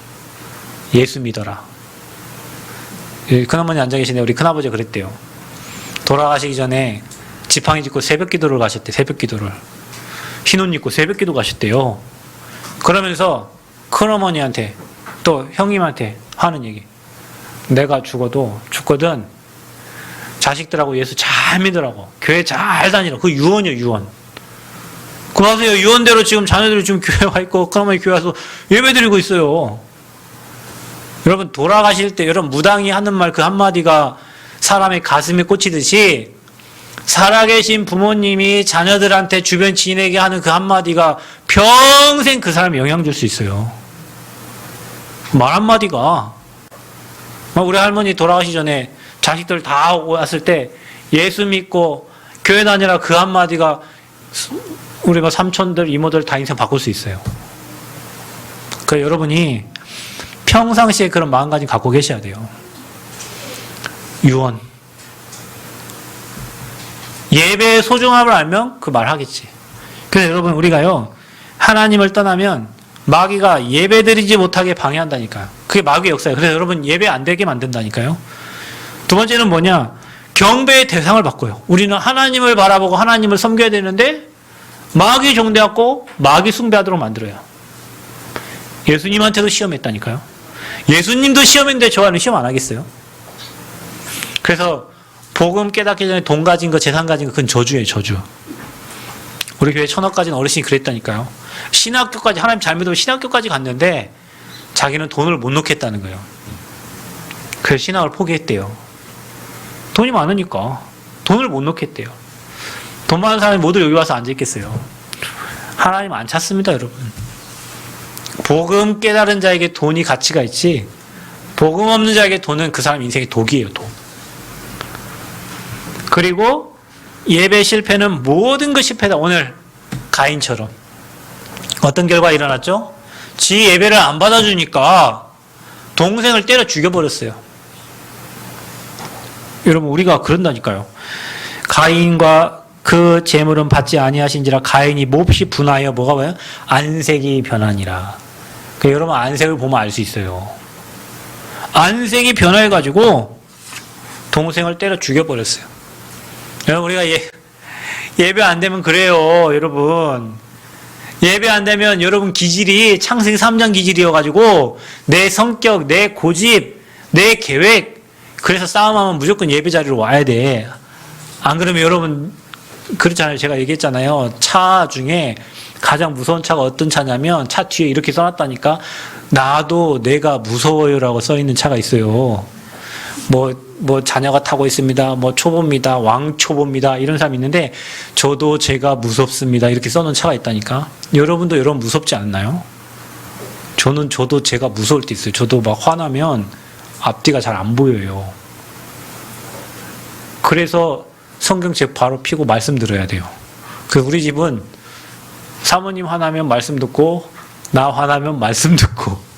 예수 믿어라. 큰어머니 앉아 계시네. 우리 큰아버지가 그랬대요. 돌아가시기 전에 지팡이 짚고 새벽 기도를 가셨대. 새벽 기도를. 흰 옷 입고 새벽 기도 가셨대요. 그러면서 큰어머니한테 또 형님한테 하는 얘기. 내가 죽거든 자식들하고 예수 잘 믿으라고. 교회 잘 다니라고. 그 유언이요, 유언. 그러세요. 유언대로 지금 자녀들이 지금 교회 와 있고 큰어머니 교회 와서 예배 드리고 있어요. 여러분 돌아가실 때 여러분 무당이 하는 말 그 한마디가 사람의 가슴에 꽂히듯이 살아계신 부모님이 자녀들한테 주변 지인에게 하는 그 한마디가 평생 그 사람에 영향 줄 수 있어요. 말 한마디가. 우리 할머니 돌아가시기 전에 자식들 다 왔을 때 예수 믿고 교회 다니라 그 한마디가 우리가 삼촌들, 이모들 다 인생 바꿀 수 있어요. 그러니까 여러분이 평상시에 그런 마음가짐 갖고 계셔야 돼요. 유언. 예배의 소중함을 알면 그 말 하겠지. 그래서 여러분 우리가요 하나님을 떠나면 마귀가 예배 드리지 못하게 방해한다니까요. 그게 마귀의 역사예요. 그래서 여러분 예배 안 되게 만든다니까요. 두 번째는 뭐냐? 경배의 대상을 바꿔요. 우리는 하나님을 바라보고 하나님을 섬겨야 되는데 마귀 종대하고 마귀 숭배하도록 만들어요. 예수님한테도 시험했다니까요. 예수님도 시험했는데 저와는 시험 안 하겠어요? 그래서 복음 깨닫기 전에 돈 가진 거, 재산 가진 거, 그건 저주예요, 저주. 우리 교회 천억 가진 어르신이 그랬다니까요. 신학교까지, 하나님 잘 믿으면 신학교까지 갔는데 자기는 돈을 못 놓겠다는 거예요. 그래서 신학을 포기했대요. 돈이 많으니까 돈을 못 놓겠대요. 돈 많은 사람이 모두 여기 와서 앉아있겠어요. 하나님 안 찾습니다, 여러분. 복음 깨달은 자에게 돈이 가치가 있지, 복음 없는 자에게 돈은 그 사람 인생의 독이에요, 독. 그리고 예배 실패는 모든 것 실패다. 오늘 가인처럼 어떤 결과가 일어났죠? 지 예배를 안 받아주니까 동생을 때려 죽여버렸어요. 여러분 우리가 그런다니까요. 가인과 그 재물은 받지 아니하신지라 가인이 몹시 분하여 뭐가 뭐예요? 안색이 변하니라. 여러분 안색을 보면 알 수 있어요. 안색이 변해가지고 동생을 때려 죽여버렸어요. 여러분 우리가 예배 안 되면 그래요. 여러분 예배 안 되면 여러분 기질이 창세기 3장 기질이어가지고 내 성격, 내 고집, 내 계획, 그래서 싸움하면 무조건 예배 자리로 와야 돼. 안 그러면 여러분 그렇잖아요. 제가 얘기했잖아요. 차 중에 가장 무서운 차가 어떤 차냐면 차 뒤에 이렇게 써놨다니까. 나도 내가 무서워요라고 써있는 차가 있어요. 뭐 자녀가 타고 있습니다. 뭐 초보입니다. 왕초보입니다. 이런 사람이 있는데 저도 제가 무섭습니다. 이렇게 써놓은 차가 있다니까. 여러분도 여러분 무섭지 않나요? 저도 제가 무서울 때 있어요. 저도 막 화나면 앞뒤가 잘 안 보여요. 그래서 성경책 바로 피고 말씀 들어야 돼요. 우리 집은 사모님 화나면 말씀 듣고 나 화나면 말씀 듣고.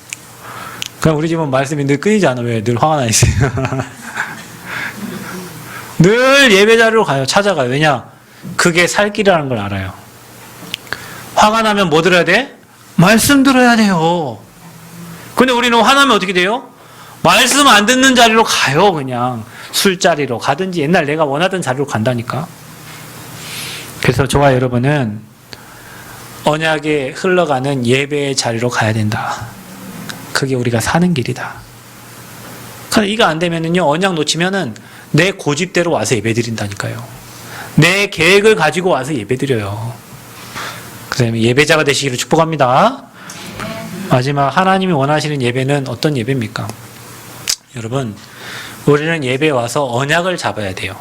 그럼 우리 집은 말씀이 늘 끊이지 않아. 왜? 늘 화가 나 있어요. 늘 예배 자리로 가요. 찾아가요. 왜냐? 그게 살 길이라는 걸 알아요. 화가 나면 뭐 들어야 돼? 말씀 들어야 돼요. 근데 우리는 화나면 어떻게 돼요? 말씀 안 듣는 자리로 가요. 그냥 술자리로 가든지 옛날 내가 원하던 자리로 간다니까. 그래서 저와 여러분은 언약에 흘러가는 예배의 자리로 가야 된다. 그게 우리가 사는 길이다. 그런데 이거 안 되면은요, 언약 놓치면은 내 고집대로 와서 예배 드린다니까요. 내 계획을 가지고 와서 예배 드려요. 그다음에 예배자가 되시기를 축복합니다. 마지막 하나님이 원하시는 예배는 어떤 예배입니까? 여러분, 우리는 예배에 와서 언약을 잡아야 돼요.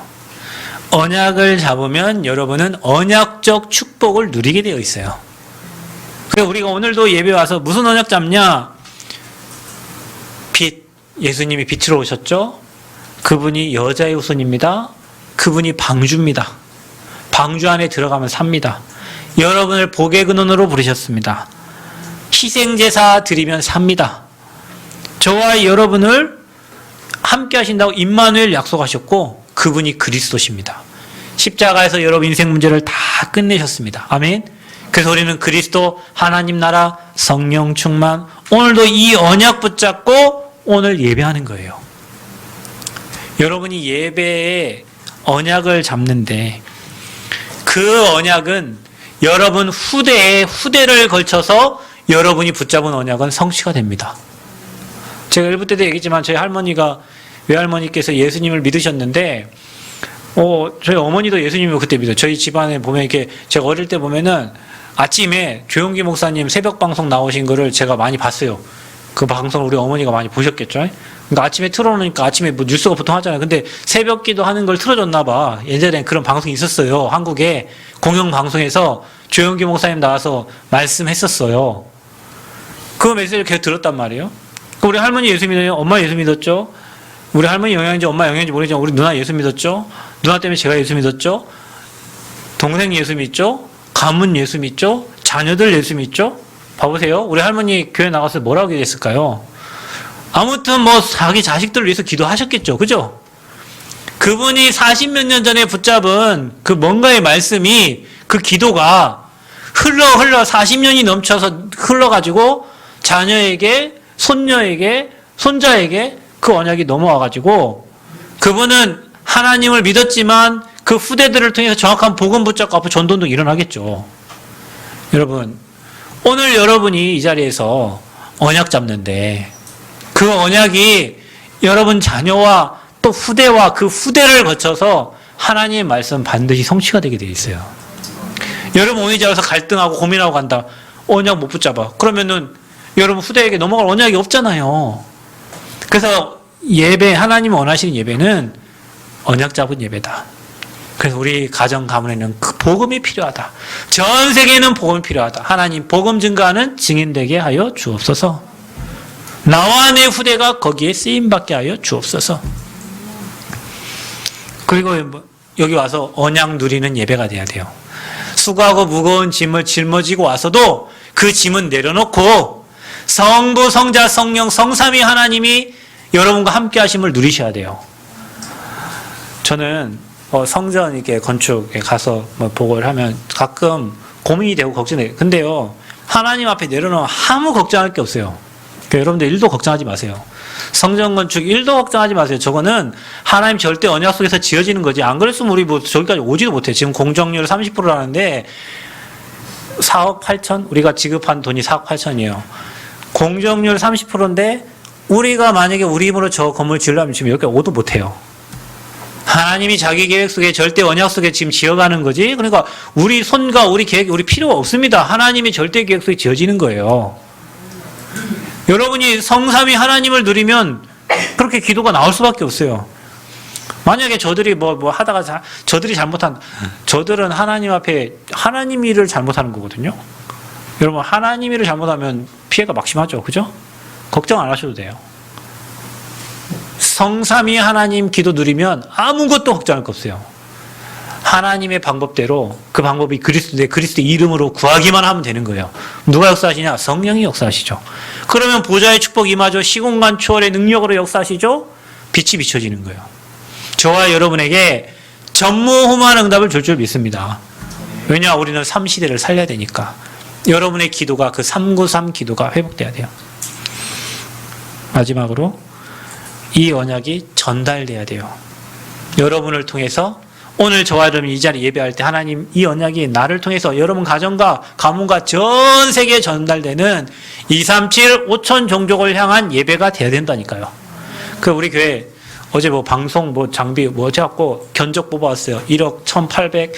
언약을 잡으면 여러분은 언약적 축복을 누리게 되어 있어요. 그래서 우리가 오늘도 예배 와서 무슨 언약 잡냐? 빛, 예수님이 빛으로 오셨죠? 그분이 여자의 후손입니다. 그분이 방주입니다. 방주 안에 들어가면 삽니다. 여러분을 복의 근원으로 부르셨습니다. 희생제사 드리면 삽니다. 저와 여러분을 함께 하신다고 임마누엘 약속하셨고 그분이 그리스도십니다. 십자가에서 여러분 인생 문제를 다 끝내셨습니다. 아멘. 그래서 우리는 그리스도, 하나님 나라, 성령 충만, 오늘도 이 언약 붙잡고 오늘 예배하는 거예요. 여러분이 예배에 언약을 잡는데 그 언약은 여러분 후대를 걸쳐서 여러분이 붙잡은 언약은 성취가 됩니다. 제가 일부 때도 얘기했지만 저희 외할머니께서 예수님을 믿으셨는데 저희 어머니도 예수님을 그때 믿어요. 저희 집안에 보면 이렇게 제가 어릴 때 보면은 아침에 조용기 목사님 새벽 방송 나오신 거를 제가 많이 봤어요. 그 방송을 우리 어머니가 많이 보셨겠죠. 그러니까 아침에 틀어놓으니까 아침에 뭐 뉴스가 보통 하잖아요. 근데 새벽 기도 하는 걸 틀어줬나 봐. 예전엔 그런 방송이 있었어요. 한국에 공영방송에서 조용기 목사님 나와서 말씀했었어요. 그 메시지를 계속 들었단 말이에요. 우리 할머니 예수 믿어요. 엄마 예수 믿었죠. 우리 할머니 영향인지 엄마 영향인지 모르지만 우리 누나 예수 믿었죠. 누나 때문에 제가 예수 믿었죠. 동생 예수 믿죠. 가문 예수 믿죠. 자녀들 예수 믿죠. 봐보세요. 우리 할머니 교회 나가서 뭐라고 기도했을까요? 아무튼 뭐 자기 자식들을 위해서 기도하셨겠죠. 그죠? 그분이 40몇 년 전에 붙잡은 그 뭔가의 말씀이 그 기도가 흘러 40년이 넘쳐서 흘러가지고 자녀에게 손녀에게 손자에게 그 언약이 넘어와가지고 그분은 하나님을 믿었지만 그 후대들을 통해서 정확한 복음 붙잡고 앞으로 전도운동이 일어나겠죠. 여러분 오늘 여러분이 이 자리에서 언약 잡는데 그 언약이 여러분 자녀와 또 후대와 그 후대를 거쳐서 하나님의 말씀 반드시 성취가 되게 되어 있어요. 여러분 오늘 이 자리에서 갈등하고 고민하고 간다. 언약 못 붙잡아. 그러면은 여러분 후대에게 넘어갈 언약이 없잖아요. 그래서 예배, 하나님이 원하시는 예배는 언약 잡은 예배다. 그래서 우리 가정 가문에는 그 복음이 필요하다. 전 세계에는 복음이 필요하다. 하나님 복음 증거하는 증인되게 하여 주옵소서. 나와 내 후대가 거기에 쓰임받게 하여 주옵소서. 그리고 여기 와서 언약 누리는 예배가 돼야 돼요. 수고하고 무거운 짐을 짊어지고 와서도 그 짐은 내려놓고 성부, 성자, 성령, 성삼위 하나님이 여러분과 함께 하심을 누리셔야 돼요. 저는 성전 이렇게 건축에 가서 보고를 하면 가끔 고민이 되고 걱정돼요. 근데요, 하나님 앞에 내려놓으면 아무 걱정할 게 없어요. 그러니까 여러분들 1도 걱정하지 마세요. 성전 건축 1도 걱정하지 마세요. 저거는 하나님 절대 언약 속에서 지어지는 거지. 안 그랬으면 우리 저기까지 오지도 못해. 지금 공정률 30%라는데 4억 8천? 우리가 지급한 돈이 4억 8천이에요. 공정률 30%인데 우리가 만약에 우리 힘으로 저 건물 지으려면 지금 여기까지 오도 못해요. 하나님이 자기 계획 속에 절대 언약 속에 지금 지어가는 거지. 그러니까 우리 손과 우리 계획, 우리 필요가 없습니다. 하나님이 절대 계획 속에 지어지는 거예요. 여러분이 성삼위 하나님을 누리면 그렇게 기도가 나올 수밖에 없어요. 만약에 저들이 뭐 하다가 저들은 하나님 앞에 하나님 일을 잘못하는 거거든요. 여러분 하나님 일을 잘못하면 피해가 막심하죠. 그죠? 걱정 안 하셔도 돼요. 성삼위 하나님 기도 누리면 아무것도 걱정할 거 없어요. 하나님의 방법대로 그 방법이 그리스도의 이름으로 구하기만 하면 되는 거예요. 누가 역사하시냐? 성령이 역사하시죠. 그러면 보좌의 축복 임하죠. 시공간 초월의 능력으로 역사하시죠. 빛이 비춰지는 거예요. 저와 여러분에게 전무후무한 응답을 줄 줄 믿습니다. 왜냐? 우리는 3시대를 살려야 되니까. 여러분의 기도가 그 393 기도가 회복돼야 돼요. 마지막으로 이 언약이 전달돼야 돼요. 여러분을 통해서 오늘 저와 여러분이 이 자리 예배할 때 하나님 이 언약이 나를 통해서 여러분 가정과 가문과 전 세계에 전달되는 237 5천 종족을 향한 예배가 돼야 된다니까요. 그 우리 교회 어제 방송 장비 해갖고 견적 뽑아왔어요. 1억 1,800,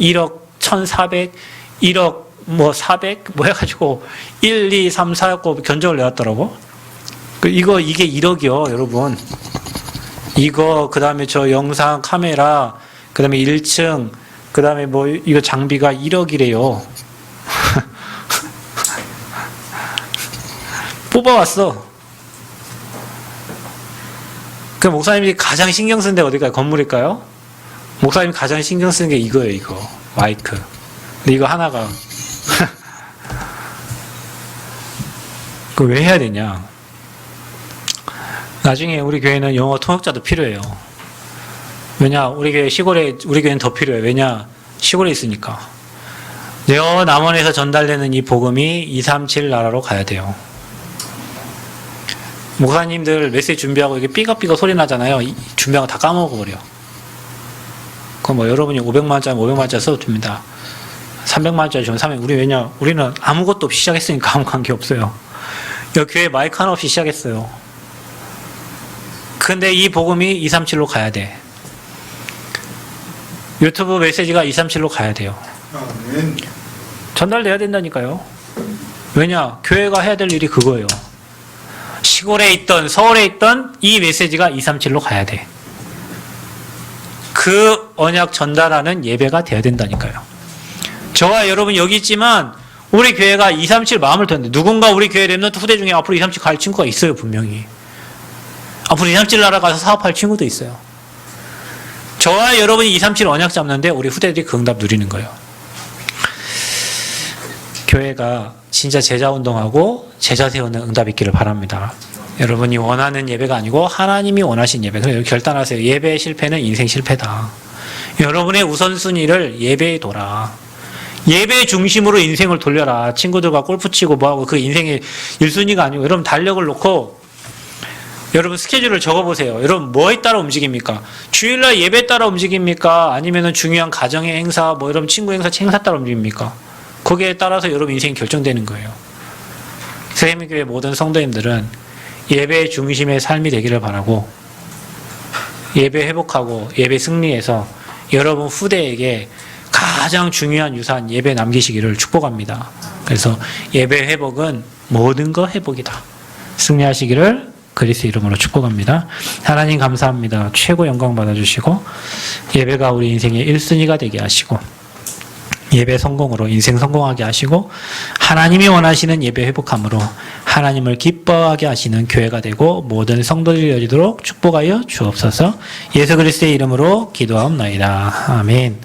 1억 1,400, 1억 400 해가지고 1, 2, 3, 4 갖고 견적을 내왔더라고. 이게 1억이요, 여러분. 이거 그다음에 저 영상 카메라 그다음에 1층 그다음에 이거 장비가 1억이래요. 뽑아왔어. 그 목사님이 가장 신경 쓰는 데 어딜까요? 건물일까요? 목사님이 가장 신경 쓰는 게 이거예요, 이거. 마이크. 근데 이거 하나가 그 왜 해야 되냐? 나중에 우리 교회는 영어 통역자도 필요해요. 왜냐? 우리 교회는 더 필요해요. 왜냐? 시골에 있으니까. 저 남원에서 전달되는 이 복음이 237 나라로 가야 돼요. 목사님들 메시지 준비하고 이게 삐걱삐걱 소리 나잖아요. 준비하고 다 까먹어버려. 그럼 뭐 여러분이 500만원짜리 500만원짜리 써도 됩니다. 300만원짜리 주면 300. 우리는 아무것도 없이 시작했으니까 아무 관계 없어요. 여기 교회 마이크 하나 없이 시작했어요. 근데 이 복음이 237로 가야 돼. 유튜브 메시지가 237로 가야 돼요. 전달돼야 된다니까요. 왜냐? 교회가 해야 될 일이 그거예요. 시골에 있던 서울에 있던 이 메시지가 237로 가야 돼. 그 언약 전달하는 예배가 돼야 된다니까요. 저와 여러분 여기 있지만 우리 교회가 237 마음을 드는데 누군가 우리 교회 랩런트 후대 중에 앞으로 237 갈 친구가 있어요. 분명히. 앞으로 237 나라가서 사업할 친구도 있어요. 저와 여러분이 237 언약 잡는데 우리 후대들이 그 응답 누리는 거예요. 교회가 진짜 제자 운동하고 제자 세우는 응답 있기를 바랍니다. 여러분이 원하는 예배가 아니고 하나님이 원하신 예배. 그래서 결단하세요. 예배의 실패는 인생 실패다. 여러분의 우선순위를 예배에 둬라. 예배 중심으로 인생을 돌려라. 친구들과 골프 치고 뭐하고 그 인생의 1순위가 아니고 여러분 달력을 놓고 여러분 스케줄을 적어보세요. 여러분 뭐에 따라 움직입니까? 주일날 예배 따라 움직입니까? 아니면은 중요한 가정의 행사, 뭐 여러분 친구 행사 따라 움직입니까? 거기에 따라서 여러분 인생이 결정되는 거예요. 세미교회 모든 성도님들은 예배 중심의 삶이 되기를 바라고 예배 회복하고 예배 승리해서 여러분 후대에게 가장 중요한 유산 예배 남기시기를 축복합니다. 그래서 예배 회복은 모든 거 회복이다. 승리하시기를 그리스도 이름으로 축복합니다. 하나님 감사합니다. 최고 영광 받아주시고 예배가 우리 인생의 1순위가 되게 하시고 예배 성공으로 인생 성공하게 하시고 하나님이 원하시는 예배 회복함으로 하나님을 기뻐하게 하시는 교회가 되고 모든 성도들이 되도록 축복하여 주옵소서. 예수 그리스도의 이름으로 기도하옵나이다. 아멘.